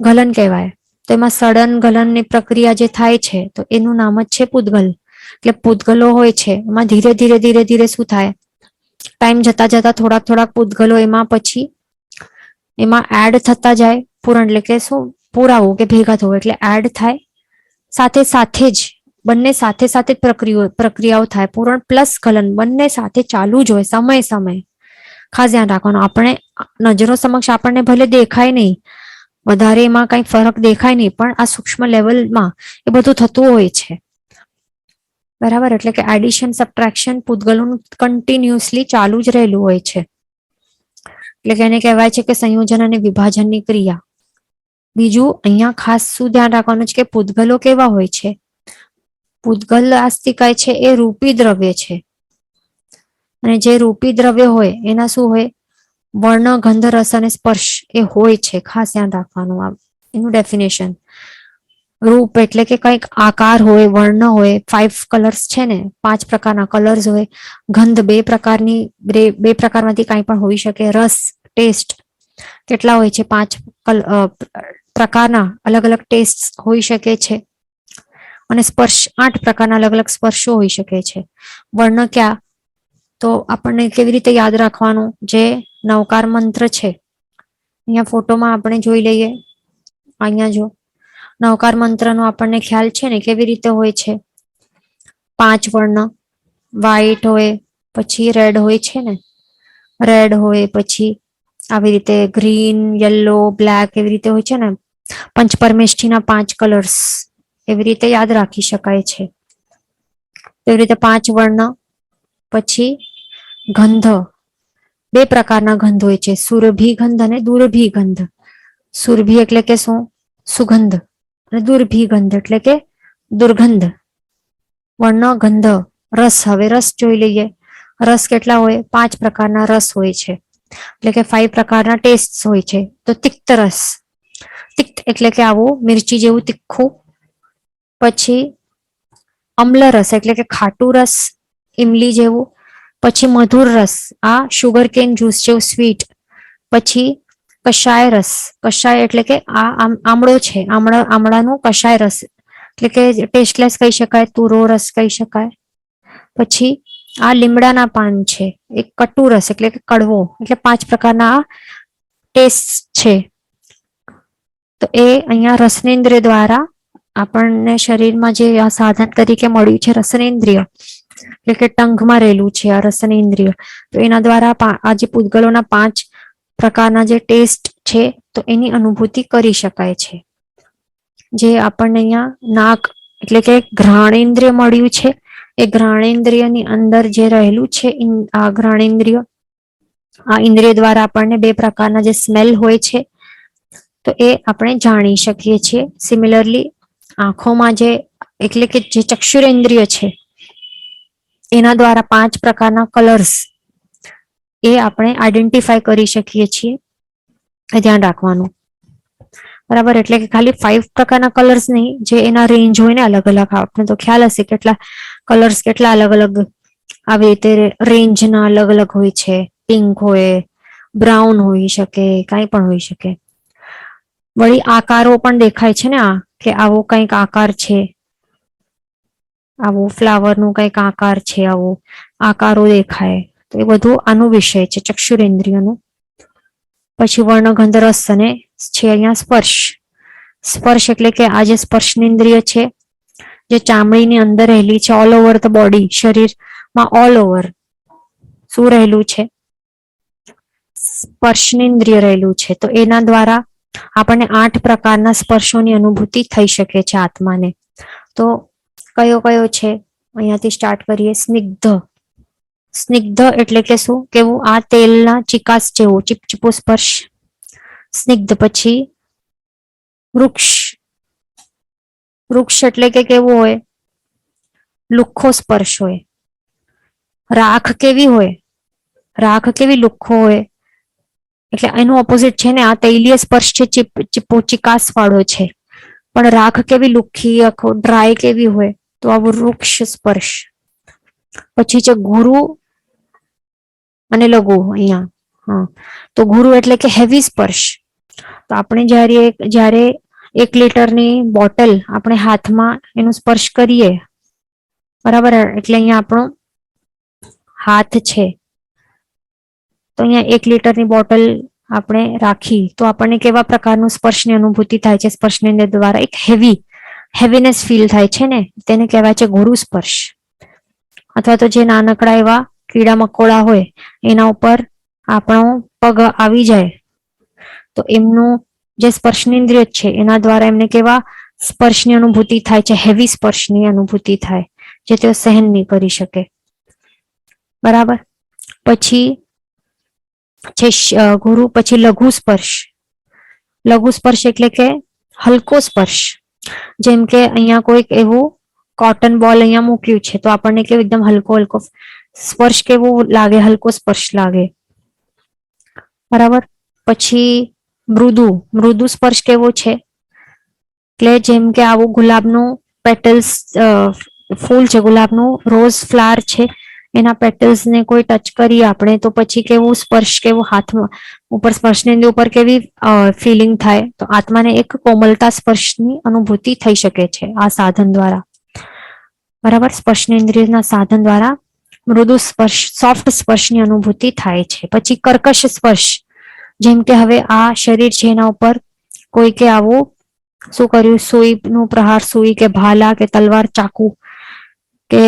ગલન કહેવાય. તેમાં સડન ગલનની પ્રક્રિયા જે થાય છે, તો એનું નામ જ છે પૂતગલ. એટલે પૂતગલો હોય છે, એમાં ધીરે ધીરે શું થાય? ટાઈમ જતા જતા થોડાક પૂતગલો એમાં પછી એમાં એડ થતા જાય. પૂરણ એટલે કે શું? પુરાવું કે ભેગા થવું, એટલે એડ થાય. સાથે જ બંને સાથે પ્રક્રિયાઓ થાય. પૂરણ પ્લસ ગલન બંને સાથે ચાલુ જ હોય, સમય. ખાસ ધ્યાન રાખવાનું. આપણે નજરો સમક્ષ આપણને ભલે દેખાય નહીં, વધારે એમાં કઈ ફરક દેખાય નહીં, પણ આ સૂક્ષ્મ લેવલમાં એ બધું થતું હોય છે. બરાબર, એટલે કે એડિશન સબટ્રેક્શન પૂતગલોનું કન્ટિન્યુઅસલી ચાલુ જ રહેલું હોય છે. એટલે કે એને કહેવાય છે કે સંયોજન અને વિભાજનની ક્રિયા. બીજું અહીંયા ખાસ શું ધ્યાન રાખવાનું છે કે પૂતગલો કેવા હોય છે? પૂતગલ આસ્તિકાય છે એ રૂપી દ્રવ્ય છે, અને જે રૂપી દ્રવ્ય હોય એના શું હોય? વર્ણ, ગંધ, રસ અને સ્પર્શ એ હોય છે. ખાસ ધ્યાન રાખવાનું આ એનું ડેફિનેશન. રૂપ એટલે કે કંઈક આકાર હોય, વર્ણ હોય, 5 કલર્સ છે ને, 5 પ્રકારના કલર્સ હોય. ગંધ બે પ્રકારમાંથી કંઈ પણ હોઈ શકે. રસ, ટેસ્ટ કેટલા હોય છે? 5 પ્રકારના અલગ અલગ ટેસ્ટ હોઈ શકે છે. અને સ્પર્શ 8 પ્રકારના અલગ અલગ સ્પર્શો હોઈ શકે છે. વર્ણ ક્યાં? તો આપણને કેવી રીતે યાદ રાખવાનું? જે નવકાર મંત્ર છે, અહીંયા ફોટોમાં આપણે જોઈ લઈએ. અહીંયા જો નવકાર મંત્રનો આપણને ખ્યાલ છે ને કેવી રીતે હોય છે? 5 વર્ણ, વ્હાઈટ હોય, પછી રેડ હોય છે ને, રેડ હોય, પછી આવી રીતે ગ્રીન, યલો, બ્લેક એવી રીતે હોય છે ને. પંચપરમેષ્ઠીના 5 કલર્સ એવી રીતે યાદ રાખી શકાય છે. એવી રીતે 5 વર્ણ. પછી ગંધ, 2 પ્રકારના ગંધ હોય છે, સુરભી ગંધ અને દુર્ભી ગંધ. સુરભી એટલે કે શું? સુગંધ. અને દુર્ભી ગંધ એટલે કે દુર્ગંધ. વર્ણ, ગંધ, રસ. હવે રસ જોઈ લઈએ. રસ કેટલા હોય? 5 પ્રકારના રસ હોય છે, એટલે કે 5 પ્રકારના ટેસ્ટ હોય છે. તો તિક્ત રસ, તિક્ત એટલે કે આવું મિર્ચી જેવું તીખું. પછી અમ્લ રસ એટલે કે ખાટું રસ, ઇમલી જેવું. પછી મધુર રસ, આ શુગર કેન જ્યુસ જેવું સ્વીટ. પછી કષાય રસ, કષાય એટલે કે આ આમળો છે, આમળાનું કષાય રસ એટલે કે ટેસ્ટલેસ કહી શકાય, તુરો રસ કહી શકાય. પછી આ લીમડાના પાન છે, એક કટુ રસ એટલે કે કડવો. એટલે 5 પ્રકારના ટેસ્ટ છે. તો એ અહીંયા રસનેન્દ્રિય દ્વારા આપણને શરીરમાં જે આ સાધન તરીકે મળ્યું છે રસનેન્દ્રિય, એટલે કે ટંગમાં રહેલું છે આ રસનેન્દ્રિય. તો એના દ્વારા આ જે પૂતગલોના 5 પ્રકારના જે ટેસ્ટ છે તો એની અનુભૂતિ કરી શકાય છે. જે આપણને અહીંયા નાક એટલે કે ઘ્રાણેન્દ્રિય મળ્યું છે, એ ઘ્રાણેન્દ્રિયની અંદર જે રહેલું છે આ ઘ્રાણેન્દ્રિય, આ ઇન્દ્રિય દ્વારા આપણને 2 પ્રકારના જે સ્મેલ હોય છે તો એ આપણે જાણી શકીએ છીએ. સિમિલરલી આંખોમાં જે એટલે કે જે ચક્ષુરેન્દ્રિય છે એના દ્વારા 5 પ્રકારના કલર્સ એ આપણે આઈડેન્ટિફાય કરી શકીએ છીએ. એ ધ્યાન રાખવાનું. બરાબર, એટલે કે ખાલી 5 પ્રકારના કલર્સ નહીં, જે એના રેન્જ હોય ને અલગ અલગ. આપણે તો ખ્યાલ હશે કેટલા કલર્સ કેટલા અલગ અલગ આવી રીતે રેન્જના અલગ અલગ હોય છે. પિંક હોય, બ્રાઉન હોઈ શકે, કાંઈ પણ હોઈ શકે. વળી આકારો પણ દેખાય છે ને, આ કે આવો કંઈક આકાર છે, આવો ફ્લાવરનો કંઈક આકાર છે, આવો આકારો દેખાય. તો એ બધું આનો વિષય છે ચક્ષુરેન્દ્રિયનો. પછી વર્ણ, ગંધ, રસ અને છે અહીંયા સ્પર્શ. સ્પર્શ એટલે કે આ જે સ્પર્શનેન્દ્રિય છે જે ચામડીની અંદર રહેલી છે, ઓલ ઓવર ધ બોડી, શરીરમાં ઓલ ઓવર શું રહેલું છે? સ્પર્શનેન્દ્રિય રહેલું છે. તો એના દ્વારા આપણને 8 પ્રકારના સ્પર્શોની અનુભૂતિ થઈ શકે છે આત્માને. તો કયો કયો છે? અહીંયાથી સ્ટાર્ટ કરીએ. સ્નિગ્ધ, સ્નિગ્ધ એટલે કે શું? કેવું? આ તેલના ચિકાસ જેવું ચીપચીપો સ્પર્શ, સ્નિગ્ધ. પછી વૃક્ષ, વૃક્ષ એટલે કે કેવું હોય? લુખ્ખો સ્પર્શ હોય. રાખ કેવી હોય? રાખ કેવી? લુખ્ખો હોય. એટલે એનું ઓપોઝિટ છે ને, આ તૈલીય સ્પર્શ છે, ચીપો ચિકાસ વાળો છે. પણ રાખ કેવી? લુખ્ખી, આખો ડ્રાય કેવી હોય? તો આ વૃક્ષ સ્પર્શ. પછી છે ગુરુ અને લઘુ. અહીંયા હા, તો ગુરુ એટલે કે હેવી સ્પર્શ. તો આપણે જ્યારે 1 લીટરની બોટલ આપણે હાથમાં એનો સ્પર્શ કરીએ, બરાબર, એટલે અહીંયા આપણો હાથ છે, તો અહીંયા 1 લીટરની બોટલ આપણે રાખી તો આપણને કેવા પ્રકારનું સ્પર્શની અનુભૂતિ થાય છે? સ્પર્શનેન્દ્રિય દ્વારા એક હેવીનેસ ફીલ થાય છે ને, તેને કહેવાય છે ગુરુ સ્પર્શ. અથવા તો જે નાનકડા એવા કીડા મકોડા હોય એના ઉપર આપણો પગ આવી જાય તો એમનું જે સ્પર્શનેન્દ્રિય છે એના દ્વારા એમને કેવા સ્પર્શની અનુભૂતિ થાય છે, હેવી સ્પર્શની અનુભૂતિ થાય જે તેઓ સહન નહીં કરી શકે. બરાબર. પછી છે ગુરુ, પછી લઘુ સ્પર્શ. લઘુ સ્પર્શ એટલે કે હલકો સ્પર્શ. જેમ કે અહીંયા કોઈક એવું કોટન બોલ અહીંયા મૂક્યું છે તો આપણને કેવું એકદમ હલકો હલકો સ્પર્શ કેવું લાગે, હલકો સ્પર્શ લાગે. બરાબર. પછી મૃદુ, મૃદુ સ્પર્શ કેવો છે એટલે જેમ કે આવું ગુલાબનું પેટલ્સ, ફૂલ છે ગુલાબનું, રોઝ ફ્લાવર છે, એના પેટલ્સ ને કોઈ ટચ કરીએ આપણે તો પછી કેવું સ્પર્શ, કેવું હાથમાં ઉપર સ્પર્શની ઉપર કેવી ફિલિંગ થાય. તો આત્માને એક કોમલતા સ્પર્શની અનુભૂતિ થઈ શકે છે આ સાધન દ્વારા. બરાબર. સ્પર્શનેન્દ્રિયના સાધન દ્વારા મૃદુ સ્પર્શ, સોફ્ટ સ્પર્શની અનુભૂતિ થાય છે. પછી કર્કશ સ્પર્શ, જેમ કે હવે આ શરીર છે એના ઉપર કોઈકે આવું શું કર્યું, સુઈનું પ્રહાર, સુઈ કે ભાલા કે તલવાર, ચાકુ કે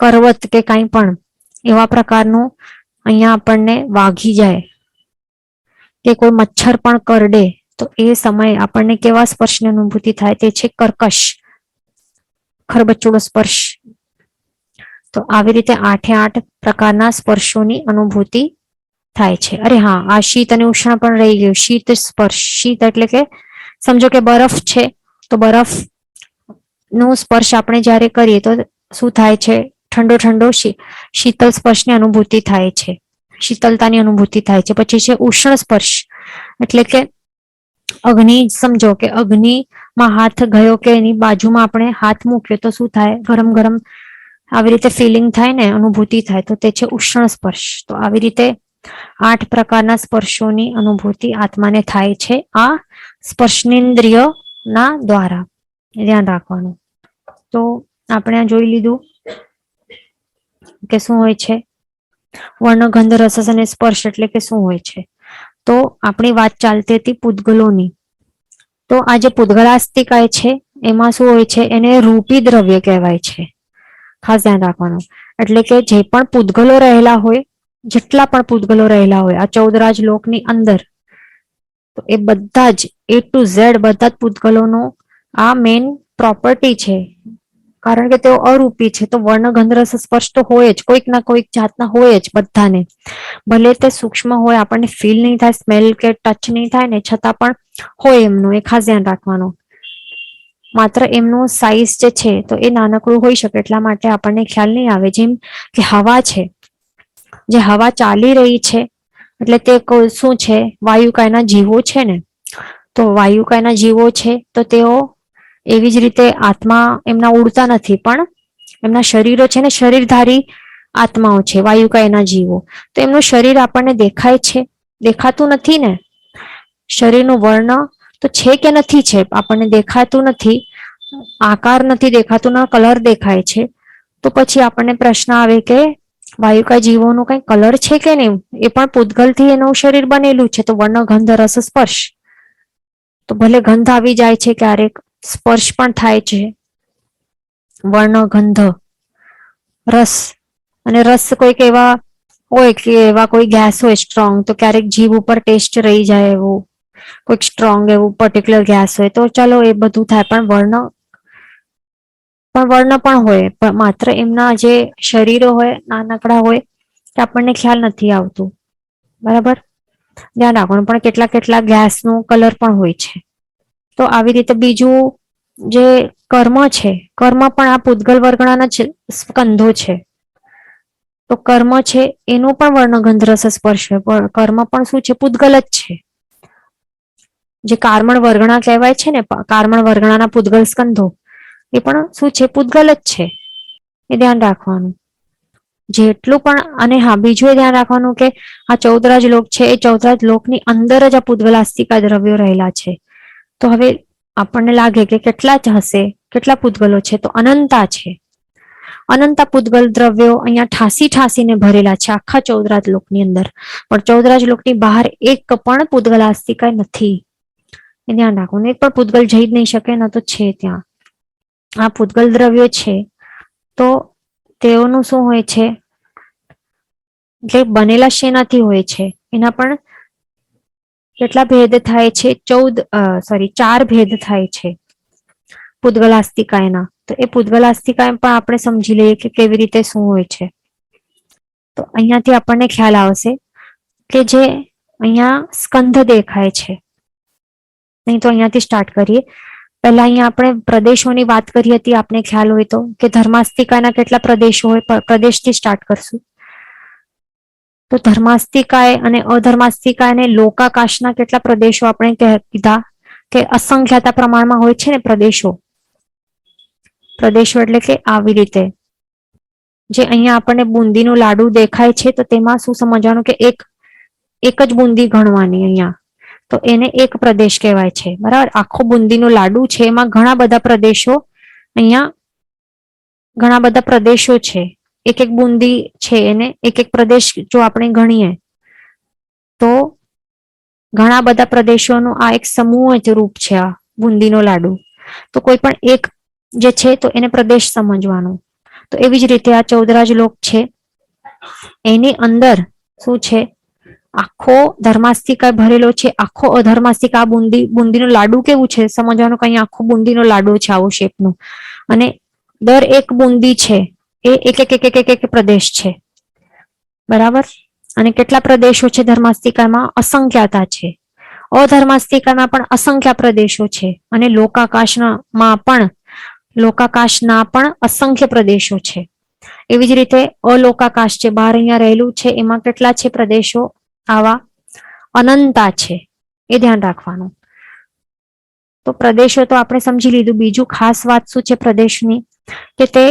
કરવત કે કાંઈ પણ એવા પ્રકારનું અહીંયા આપણને વાગી જાય કે કોઈ મચ્છર પણ કરડે તો એ સમયે આપણને કેવા સ્પર્શની અનુભૂતિ થાય તે છે કર્કશ, ખરબચડો સ્પર્શ. તો આવી રીતે 8 પ્રકારના સ્પર્શોની અનુભૂતિ થાય છે. અરે હા, આ શીત અને ઉષ્ણ પણ રહી ગયું. શીત સ્પર્શ, શીત એટલે કે સમજો કે બરફ છે તો બરફ નો સ્પર્શ આપણે જ્યારે કરીએ તો શું થાય છે, ઠંડો ઠંડો શીતલ સ્પર્શની અનુભૂતિ થાય છે, શીતલતાની અનુભૂતિ થાય છે. પછી છે ઉષ્ણ સ્પર્શ એટલે કે અગ્નિ, સમજો કે અગ્નિમાં હાથ ગયો કે એની બાજુમાં આપણે હાથ મૂક્યો તો શું થાય, ગરમ ગરમ આવી રીતે ફિલિંગ થાય ને, અનુભૂતિ થાય, તો તે છે ઉષ્ણ સ્પર્શ. તો આવી રીતે 8 પ્રકારના સ્પર્શોની અનુભૂતિ આત્માને થાય છે આ સ્પર્શનેન્દ્રિયના દ્વારા. ધ્યાન રાખવાનું. તો આપણે જોઈ લીધું કે શું હોય છે વર્ણ, ગંધ, રસ અને સ્પર્શ એટલે કે શું હોય છે. તો આપણી વાત ચાલતી હતી પૂતગલોની. તો આ જે પૂતગલાસ્તિકાય છે એમાં શું હોય છે, એને રૂપી દ્રવ્ય કહેવાય છે. ખાસ ધ્યાન રાખવાનું. એટલે કે જે પણ પૂતગલો રહેલા હોય, જેટલા પણ પૂતગલો રહેલા હોય આ 14 રાજલોકની અંદર, તો એ બધા જ A to Z બધા જ પૂતગલોનો આ મેઇન પ્રોપર્ટી છે. કારણ કે તેઓ અરૂપી છે તો વર્ણ, ગંધ, રસ, સ્પર્શ તો હોય જ, કોઈક ના કોઈક જાતના હોય જ બધાને. ભલે તે સૂક્ષ્મ હોય, આપણને ફીલ નહીં થાય, સ્મેલ કે ટચ નહીં થાય ને, છતાં પણ હોય એમનું. એ ખાસ ધ્યાન રાખવાનું. માત્ર એમનું સાઈઝ જે છે તો એ નાનકડું હોઈ શકે એટલા માટે આપણને ખ્યાલ નહીં આવે. જેમ કે હવા છે, જે હવા ચાલી રહી છે એટલે તે શું છે, વાયુકાયના જીવો છે ને. તો વાયુકાયના જીવો છે તો તેઓ એવી જ રીતે આત્મા એમના ઉડતા નથી, પણ એમના શરીરો છે ને શરીરધારી આત્માઓ છે, વાયુકાયના જીવો. તો એમનું શરીર આપણને દેખાય છે, દેખાતું નથી ને. શરીરનું વર્ણ તો છે કે નથી છે, આપણને દેખાતું નથી, આકાર નથી દેખાતું, ના કલર દેખાય છે. તો પછી આપણને પ્રશ્ન આવે કે વાયુકા જીવોનું કઈ કલર છે કે નહીં, એ પણ પૂતગલથી એનું શરીર બનેલું છે. તો વર્ણ, ગંધ, રસ, સ્પર્શ, તો ભલે ગંધ આવી જાય છે ક્યારેક, સ્પર્શ પણ થાય છે. વર્ણ, ગંધ, રસ, અને રસ કોઈક એવા હોય કે એવા કોઈ ગેસ હોય સ્ટ્રોંગ, તો ક્યારેક જીભ ઉપર ટેસ્ટ રહી જાય એવું કોઈક સ્ટ્રોંગ એવું પર્ટિક્યુલર ગેસ હોય તો ચલો એ બધું થાય. પણ વર્ણ પણ હોય, પણ માત્ર એમના જે શરીરો હોય નાનકડા હોય કે આપણને ખ્યાલ નથી આવતું. બરાબર. ધ્યાન રાખવાનું. પણ કેટલા કેટલા ગેસનું કલર પણ હોય છે. તો આવી રીતે બીજું જે કર્મ છે, કર્મ પણ આ પૂતગલ વર્ગણાના સ્કંધો છે. તો કર્મ છે એનું પણ વર્ણ, ગંધ, રસ, સ્પર્શ. કર્મ પણ શું છે, પૂતગલ જ છે. જે કાર્મણ વર્ગણા કહેવાય છે ને, કાર્મણ વર્ગણાના પૂતગલ સ્કંધો, એ પણ શું છે, પૂતગલ જ છે. એ ધ્યાન રાખવાનું. જેટલું પણ, અને હા બીજું એ ધ્યાન રાખવાનું કે આ 14 રાજલોક છે એ 14 રાજલોકની અંદર જ આ પૂતગલાસ્તિકા દ્રવ્યો રહેલા છે. તો હવે આપણને લાગે કે કેટલા જ હશે, કેટલા પૂતગલો છે, તો અનંતા છે. અનંતા પૂતગલ દ્રવ્યો અહીંયા ઠાસીને ભરેલા છે આખા 14 રાજલોકની અંદર. પણ 14 રાજલોકની બહાર એક પણ પૂતગલાસ્તિકા નથી. એ ધ્યાન રાખવાનું. એક પણ પૂતગલ જઈ જ નહીં શકે, ન તો છે ત્યાં. આ પૂતગલ દ્રવ્યો છે તો તેઓનું શું હોય છે, એટલે બનેલા શેનાથી હોય છે, એના પણ કેટલા ભેદ થાય છે? 4 ભેદ થાય છે પૂદગલાસ્તિકાયના. તો એ પૂદગલાસ્તિકાય પણ આપણે સમજી લઈએ કે કેવી રીતે શું હોય છે. તો અહીંયાથી આપણને ખ્યાલ આવશે કે જે અહીંયા સ્કંધ દેખાય છે, નહીં તો અહીંયાથી સ્ટાર્ટ કરીએ. પહેલા અહીંયા આપણે પ્રદેશોની વાત કરી હતી, આપને ખ્યાલ હોય તો કે ધર્માસ્તિકાના કેટલા પ્રદેશો હોય, પ્રદેશથી સ્ટાર્ટ કરશું. તો ધર્માસ્તિકાય અને અધર્માસ્તિકાય અને લોકાકાશના કેટલા પ્રદેશો આપણે કીધા કે અસંખ્યાતા પ્રમાણમાં હોય છે ને પ્રદેશો. પ્રદેશો એટલે કે આવી રીતે જે અહીંયા આપણને બુંદીનું લાડુ દેખાય છે, તો તેમાં શું સમજવાનું કે એક જ બુંદી ગણવાની અહીંયા, તો એને એક પ્રદેશ કહેવાય છે. બરાબર, આખો બુંદીનું લાડુ છે એમાં ઘણા બધા પ્રદેશો, અહીંયા ઘણા બધા પ્રદેશો છે. એક એક બુંદી છે એને એક એક પ્રદેશ જો આપણે ગણીએ તો ઘણા બધા પ્રદેશોનું આ એક સમૂહ જ રૂપ છે આ બુંદીનો લાડુ. તો કોઈ પણ એક જે છે તો એને પ્રદેશ સમજવાનો. તો એવી જ રીતે આ 14 લોક છે, એની અંદર શું છે, આખો ધર્માસ્તિકા ભરેલો છે, આખો અધર્માસ્તિકા. આ બુંદીનો લાડુ કેવું છે સમજવાનું કે અહીંયા આખો બુંદીનો લાડુ છે આવો શેપનું, અને દર એક બુંદી છે એ એક પ્રદેશ છે. બરાબર, અને કેટલા પ્રદેશો છે ધર્માસ્તિકામાં? અસંખ્યાતા છે. અધર્માસ્તિકામાં પણ અસંખ્ય પ્રદેશો છે, અને લોકાકાશના પણ અસંખ્ય પ્રદેશો છે. એવી જ રીતે અલોકાકાશ છે, બહાર અહીંયા રહેલું છે, એમાં કેટલા છે પ્રદેશો? આવા અનંતા છે. એ ધ્યાન રાખવાનું. તો પ્રદેશો તો આપણે સમજી લીધું. બીજું ખાસ વાત શું છે પ્રદેશની કે તે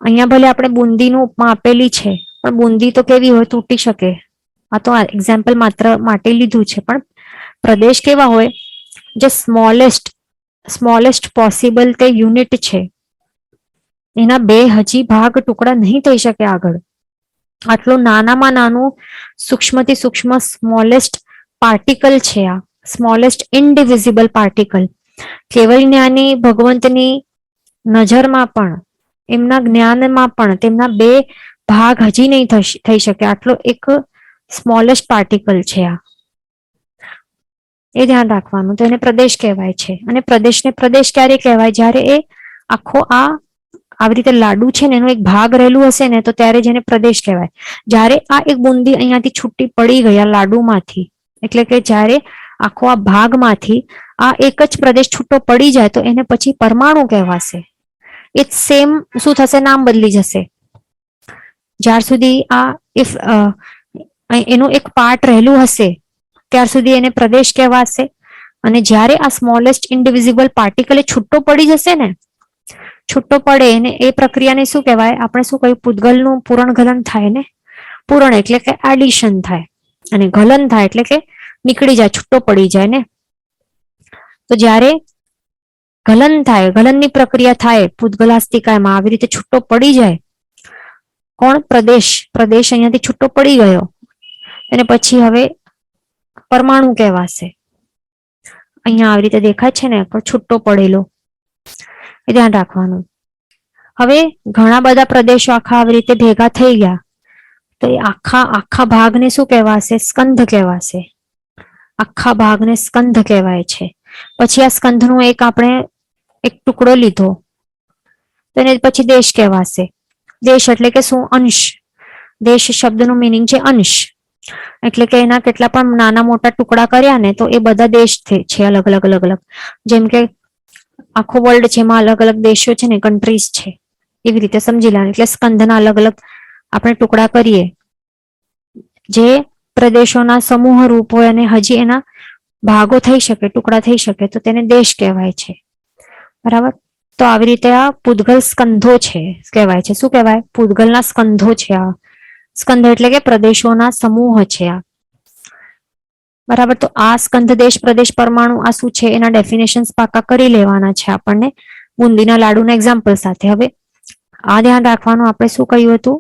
અહીંયા ભલે આપણે બુંદીનું ઉપમા આપેલી છે, પણ બુંદી તો કેવી હોય, તૂટી શકે. આ તો એક્ઝામ્પલ માત્ર માટે લીધું છે, પણ પ્રદેશ કેવા હોય? જે સ્મોલેસ્ટ પોસિબલ તે યુનિટ છે, એના બે હજી ભાગ ટુકડા નહીં થઈ શકે આગળ. આટલું નાનામાં નાનું સૂક્ષ્મથી સૂક્ષ્મ સ્મોલેસ્ટ પાર્ટિકલ છે આ, સ્મોલેસ્ટ ઇનડિવિઝિબલ પાર્ટિકલ. કેવળ જ્ઞાની ભગવંતની નજરમાં પણ, એમના જ્ઞાનમાં પણ તેમના બે ભાગ હજી નહીં થઈ શકે, આટલો એક સ્મોલેસ્ટ પાર્ટિકલ છે આ. એ ધ્યાન રાખવાનું. તો એને પ્રદેશ કહેવાય છે. અને પ્રદેશને પ્રદેશ ક્યારે કહેવાય? જ્યારે એ આખો આવી રીતે લાડુ છે ને એનો એક ભાગ રહેલું હશે ને, તો ત્યારે જેને પ્રદેશ કહેવાય. જ્યારે આ એક બુંદી અહીંયાથી છૂટી પડી ગયા લાડુમાંથી, એટલે કે જ્યારે આખો આ ભાગમાંથી આ એક જ પ્રદેશ છૂટો પડી જાય તો એને પછી પરમાણુ કહેવાશે. એ સેમ શું થશે? નામ બદલી જશે. જ્યાર સુધી એનું એક પાર્ટ રહેલું હશે ત્યાર સુધી એને પ્રદેશ કહેવાશે. અને જ્યારે આ સ્મોલેસ્ટ ઇન્ડિવિઝિબલ પાર્ટિકલ છૂટો પડી જશે ને, છૂટો પડે ને એ પ્રક્રિયાને શું કહેવાય? આપણે શું કહ્યું? પૂદગલનું પૂરણ ગલન થાય ને. પૂરણ એટલે કે એડિશન થાય, અને ગલન થાય એટલે કે નીકળી જાય, છૂટો પડી જાય ને. તો જ્યારે ગલન થાય, ગલનની પ્રક્રિયા થાય પૂદગલાસ્તિકામાં, આવી રીતે છૂટો પડી જાય કોણ? પ્રદેશ. પ્રદેશ અહીંયાથી છૂટો પડી ગયો અને પછી હવે પરમાણુ કહેવાશે. અહીંયા આવી રીતે દેખાય છે ને છૂટો પડેલો, એ ધ્યાન રાખવાનું. હવે ઘણા બધા પ્રદેશો આખા આવી રીતે ભેગા થઈ ગયા, તો એ આખા ભાગને શું કહેવાશે? સ્કંધ કહેવાશે. આખા ભાગને સ્કંધ કહેવાય છે. પછી આ સ્કંધનો આપણે એક ટુકડો લીધો તો એને પછી દેશ કહેવાશે. દેશ એટલે કે શું? અંશ. દેશ શબ્દનું મિનિંગ છે અંશ, એટલે કે એના કેટલા પણ નાના મોટા ટુકડા કર્યા ને તો એ બધા દેશ છે, અલગ અલગ. જેમ કે આખો વર્લ્ડ છે, એમાં અલગ અલગ દેશો છે ને, કન્ટ્રીઝ છે. એવી રીતે સમજી લેવાનું. એટલે સ્કંધના અલગ અલગ આપણે ટુકડા કરીએ જે પ્રદેશોના સમૂહ રૂપ હોય અને હજી એના ભાગો થઈ શકે, ટુકડા થઈ શકે, તો તેને દેશ કહેવાય છે. બરાબર. તો આવી રીતે આ પૂદગલ સ્કંધો છે કહેવાય છે. શું કહેવાય? પૂદગલના સ્કંધો છે આ. સ્કંધ એટલે કે પ્રદેશોના સમૂહ છે આ. બરાબર. તો આ સ્કંધ, દેશ, પ્રદેશ, પરમાણુ આ શું છે એના ડેફિનેશન્સ પાકા કરી લેવાના છે આપણને બુંદીના લાડુના એક્ઝામ્પલ સાથે. હવે આ ધ્યાન રાખવાનું, આપણે શું કહ્યું હતું?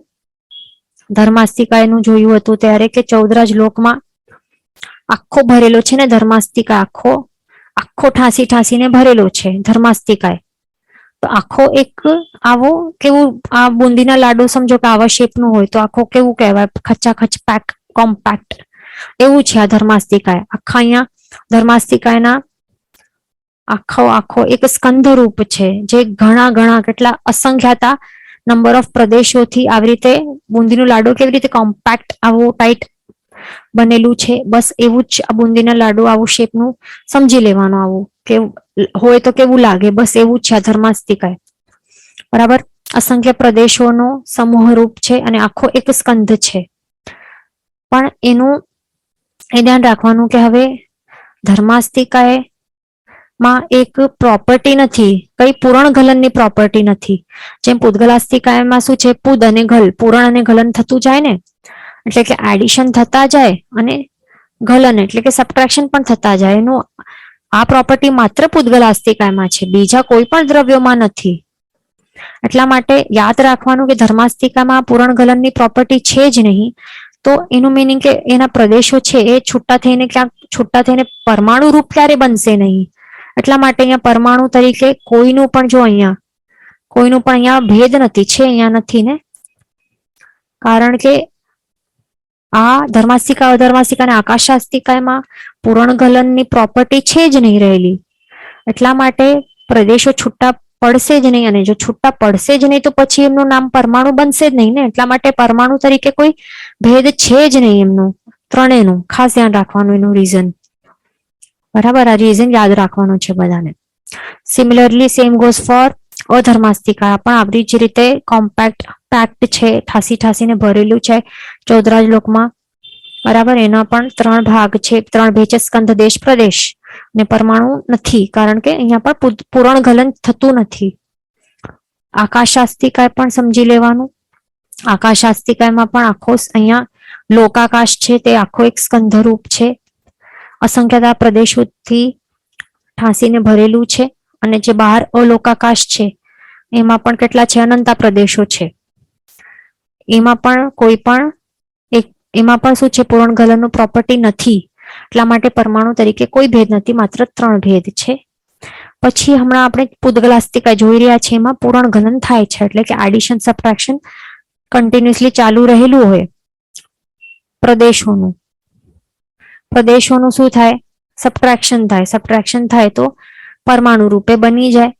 ધર્માસ્તિકાયનું જોયું હતું ત્યારે કે 14 લોકમાં આખો ભરેલો છે ને ધર્માસ્તિકા, આખો ઠાંસીને ભરેલો છે ધર્માસ્તિકાય. તો આખો એક આવો કેવું, આ બુંદીના લાડુ સમજો કે આવા શેપનું હોય તો આખો કેવું કહેવાય? ખચાખચ પેક, કોમ્પેક્ટ. એવું છે આ ધર્માસ્તિકાય. આખા અહીંયા ધર્માસ્તિકાયના આખો એક સ્કંદ રૂપ છે, જે ઘણા ઘણા કેટલા અસંખ્યાતા નંબર ઓફ પ્રદેશોથી આવી રીતે બુંદીનું લાડુ કેવી રીતે કોમ્પેક્ટ આવું ટાઈટ બનેલું છે, બસ એવું જ આ બુંદીના લાડુ આવું શેપનું સમજી લેવાનું, આવું કે હોય તો કેવું લાગે, બસ એવું જ છે આ ધર્માસ્તિકાય. બરાબર. અસંખ્ય પ્રદેશોનો સમૂહ રૂપ છે અને આખો એક સ્કંદ છે. પણ એનું એ ધ્યાન રાખવાનું કે હવે ધર્માસ્તિકાય માં એક પ્રોપર્ટી નથી, કઈ પૂરણ ગલનની પ્રોપર્ટી નથી. જેમ પૂદગલાસ્તિકાયમાં શું છે, પૂદ અને ગલ, પૂરણ અને ગલન થતું જાય ને, એટલે કે એડિશન થતા જાય અને ગલન એટલે કે સબટ્રેક્શન પણ થતા જાય. એનું આ પ્રોપર્ટી માત્ર પૂદગલાસ્તિકાયમાં છે, બીજા કોઈ પણ દ્રવ્યોમાં નથી. એટલા માટે યાદ રાખવાનું કે ધર્માસ્તિકામાં પૂરણ ગલનની પ્રોપર્ટી છે જ નહીં. તો એનું મીનિંગ કે એના પ્રદેશો છે એ છૂટા થઈને ક્યાંક છૂટા થઈને પરમાણુ રૂપ ક્યારે બનશે નહીં. એટલા માટે અહીંયા પરમાણુ તરીકે કોઈનું પણ જો અહીંયા કોઈનું પણ અહીંયા ભેદ નથી, છે અહીંયા નથી ને, કારણ કે આ ધર્માસ્તિકા અધર્માસ્તિકા અને આકાશાસ્તિકામાં પૂરણ ગલનની પ્રોપર્ટી છે જ નહીં રહેલી. એટલા માટે પ્રદેશો છૂટા પડશે જ નહીં, અને જો છૂટા પડશે જ નહીં તો પછી એમનું નામ પરમાણુ બનશે જ નહીં ને. એટલા માટે પરમાણુ તરીકે કોઈ ભેદ છે જ નહીં એમનું, ત્રણેયનું ખાસ ધ્યાન રાખવાનું એનું રીઝન. બરાબર, આ રીઝન યાદ રાખવાનું છે બધાને. સિમિલરલી સેમ ગોઝ ફોર અધર્માસ્તિકા, પણ આવી જ રીતે કોમ્પેક્ટ પેક્ટ છે, ઠાસીને ભરેલું છે 14 શ્લોકમાં. બરાબર, એના પણ 3 ભાગ છે, 3 ભેદ છે, સ્કંદ, દેશ, પ્રદેશ, ને પરમાણુ નથી, કારણ કે અહીંયા પણ પૂરણ ગલન થતું નથી. આકાશાસ્તિકાય પણ સમજી લેવાનું. આકાશાસ્તિકાયમાં પણ આખો અહીંયા લોકાકાશ છે તે આખો એક સ્કંદ રૂપ છે, અસંખ્યતા પ્રદેશોથી ઠાંસીને ભરેલું છે, અને જે બહાર અલોકાકાશ છે એમાં પણ કેટલા છે, અનંતા પ્રદેશો છે. એમાં પણ કોઈ પણ એમાં પણ શું છે, પૂરણ ગલનનું પ્રોપર્ટી નથી. એટલા માટે પરમાણુ તરીકે કોઈ ભેદ નથી, માત્ર 3 ભેદ છે. પછી હમણાં આપણે પૂદગલાસ્તિકા જોઈ રહ્યા છીએ, એમાં પૂરણ ગલન થાય છે, એટલે કે એડિશન સબટ્રેક્શન કન્ટિન્યુઅસલી ચાલુ રહેલું હોય. પ્રદેશોનું શું થાય, સબટ્રેક્શન થાય તો પરમાણુ રૂપે બની જાય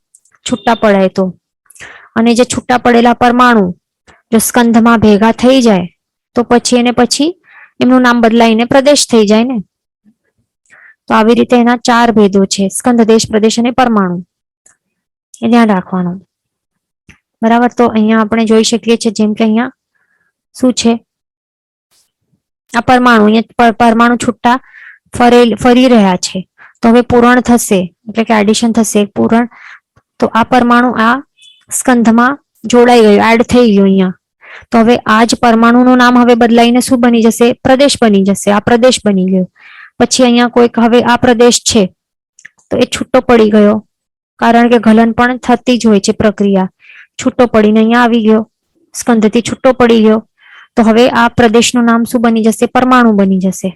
છૂટા પડાય તો. અને જે છૂટા પડેલા પરમાણુ જો સ્કંધમાં ભેગા થઈ જાય તો પછી એમનું નામ બદલાઈને પ્રદેશ થઈ જાય ને. તો આવી રીતે એના 4 ભેદો છે, સ્કંદ, દેશ, પ્રદેશ અને પરમાણુ. એ ધ્યાન રાખવાનું. બરાબર, તો અહીંયા આપણે જોઈ શકીએ છીએ, જેમ કે અહીંયા શું છે, આ પરમાણુ, અહીંયા પરમાણુ છૂટા ફરી રહ્યા છે, તો હવે પૂરણ થશે, એટલે કે એડિશન થશે પૂરણ. તો આ પરમાણુ આ સ્કંધમાં જોડાઈ ગયો, એડ થઈ ગયો અહીંયા. તો હવે આ જ પરમાણુનું નામ હવે બદલાઈને શું બની જશે, પ્રદેશ બની જશે. આ પ્રદેશ બની ગયો. પછી અહીંયા કોઈક હવે આ પ્રદેશ છે તો એ છૂટો પડી ગયો, કારણ કે ગલન પણ થતી જ હોય છે પ્રક્રિયા. છૂટો પડીને અહીંયા આવી ગયો, સ્કંધથી છૂટો પડી ગયો, તો હવે આ પ્રદેશનું નામ શું બની જશે, પરમાણુ બની જશે.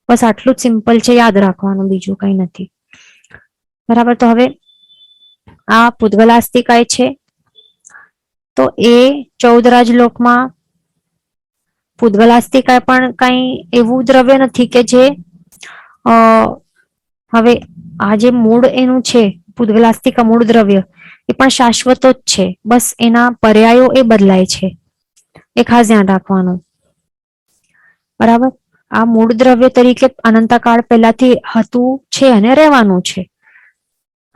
બસ આટલું જ સિમ્પલ છે, યાદ રાખવાનું, બીજું કઈ નથી. બરાબર, તો હવે આ પૂદગલાસ્તિકાય છે, તો એ 14 શ્લોકમાં પૂદગલાસ્તિકાય પણ કઈ એવું દ્રવ્ય નથી કે જે હવે આ જે મૂળ એનું છે, પૂદગલાસ્તિકા મૂળ દ્રવ્ય એ પણ શાશ્વત જ છે, બસ એના પર્યાયો એ બદલાય છે, એ ખાસ ધ્યાન રાખવાનું. બરાબર, આ મૂળ દ્રવ્ય તરીકે અનંતકાળ પહેલાથી હતું છે અને રહેવાનું છે,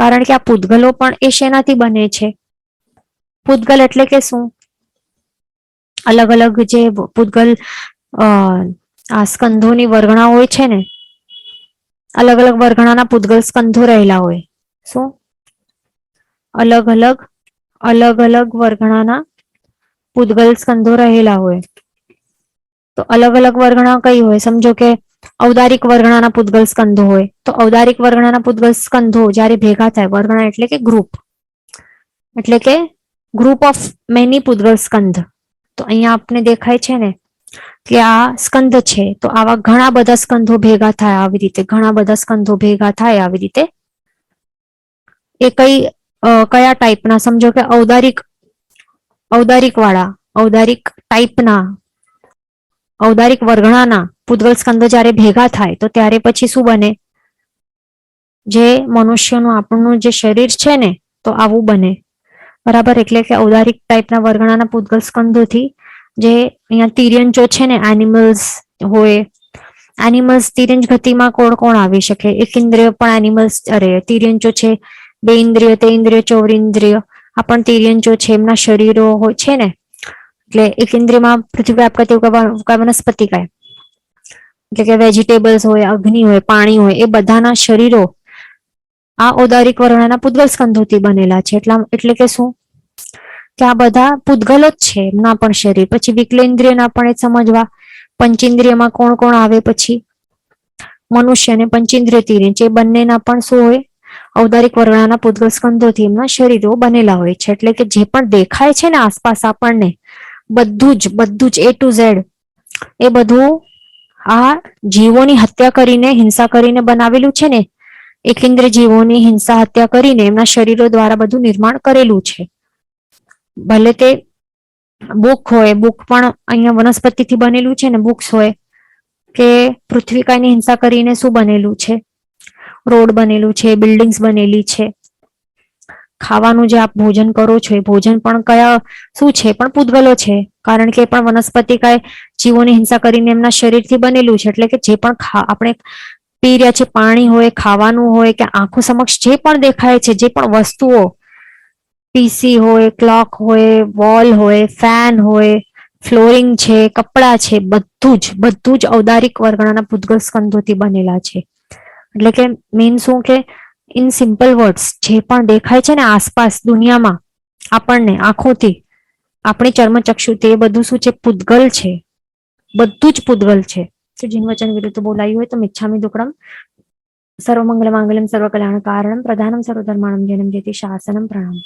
કારણ કે આ પૂદગલો પણ એ શેનાથી બને છે. પૂદગલ એટલે કે શું, અલગ અલગ જે પૂદગલ આ સ્કંધોની વર્ગણા હોય છે ને, અલગ અલગ વર્ગણાના પૂદગલ સ્કંધો રહેલા હોય. શું, અલગ અલગ વર્ગણાના પૂદગલ સ્કંધો રહેલા હોય. તો અલગ અલગ વર્ગણા કઈ હોય, સમજો કે ઔદારિક વર્ગણાના પૂદગલ સ્કંધો હોય, તો ઔદારિક વર્ગણાના પૂદગલ સ્કંધો જ્યારે ભેગા થાય, વર્ગણા એટલે કે ગ્રુપ ઓફ મેની પૂદગલ સ્કંધ. તો અહીંયા આપને દેખાય છે ને કે આ સ્કંધ છે, તો આવા ઘણા બધા સ્કંધો ભેગા થાય, આવી રીતે ઘણા બધા સ્કંધો ભેગા થાય આવી રીતે. એ કયા ટાઈપના, સમજો કે ઔદારિક ટાઈપના ઔદારિક વર્ગણાના પૂતગલ સ્કંદો જ્યારે ભેગા થાય તો ત્યારે પછી શું બને? જે મનુષ્યનું આપણું જે શરીર છે ને તો આવું બને, બરાબર. એટલે કે ઔદારિક ટાઈપના વર્ગણાના પૂતગલ સ્કંદોથી જે અહીંયા તિર્યંચો છે ને એનિમલ્સ હોય, એનિમલ્સ તિર્યંચ ગતિમાં કોણ કોણ આવી શકે? એક ઇન્દ્રિય પણ એનિમલ્સ, અરે તિર્યંચો છે, બે ઇન્દ્રિય, તે ઇન્દ્રિય, ચોરિન્દ્રિય આ પણ તિર્યંચો છે, એમના શરીરો હોય છે ને. એટલે એક ઇન્દ્રિયમાં પૃથ્વી આપકતે વનસ્પતિ કાય, એટલે કે વેજીટેબલ્સ હોય, અગ્નિ હોય, પાણી હોય, એ બધાના શરીરો આ ઔદારિક વર્ણના પૂતગલ સ્કંધોથી બનેલા છે. એટલે કે શું કે આ બધા પૂતગલો જ છે એમના પણ શરીર. પછી વિકલેન્દ્રિયના પણ એ સમજવા, પંચેન્દ્રિયમાં કોણ કોણ આવે? પછી મનુષ્ય અને પંચેન્દ્રિય તિર્યંચ એ બંનેના પણ શું હોય? ઔદારિક વર્ણના પૂતગલ સ્કંધોથી એમના શરીરો બનેલા હોય છે. એટલે કે જે પણ દેખાય છે ને આસપાસ આપણને, બધું જ A to Z એ બધું આ જીવોની હત્યા કરીને, હિંસા કરીને બનાવેલું છે ને. એકેન્દ્ર જીવોની હિંસા હત્યા કરીને એમના શરીરો દ્વારા બધું નિર્માણ કરેલું છે. ભલે તે બુક હોય, બુક પણ અહીંયા વનસ્પતિથી બનેલું છે ને. બુક્સ હોય કે પૃથ્વીકાયની હિંસા કરીને શું બનેલું છે? રોડ બનેલું છે, બિલ્ડિંગ્સ બનેલી છે. ખાવાનું જે આપ ભોજન કરો છો એ ભોજન પણ કયા શું છે? પણ પૂતગલો છે, કારણ કે એ પણ વનસ્પતિ કાય જીવોની હિંસા કરીને એમના શરીરથી બનેલું છે. એટલે કે જે પણ આપણે પી રહ્યા છે, પાણી હોય, ખાવાનું હોય કે આંખો સમક્ષ જે પણ દેખાય છે, જે પણ વસ્તુઓ, પીસી હોય, ક્લોક હોય, વોલ હોય, ફેન હોય, ફ્લોરિંગ છે, કપડા છે, બધું જ ઔદારિક વર્ગણાના પૂતગલ સ્કંધોથી બનેલા છે. એટલે કે મેન શું કે ઇન સિમ્પલ વર્ડ્સ, જે પણ દેખાય છે ને આસપાસ દુનિયામાં આપણને આંખોથી, આપણી ચર્મચક્ષુથી, એ બધું શું છે? પૂતગલ છે. બધું જ પૂતગલ છે. જીન વચન વિરુદ્ધ બોલાયું હોય તો મિચ્છામિ દુક્કડમ. સર્વમંગલ માંગલ્યમ સર્વકલ્યાણ કારણમ પ્રધાનમ સર્વધર્માણમ જનમ જેતિ શાસનમ પ્રણામ.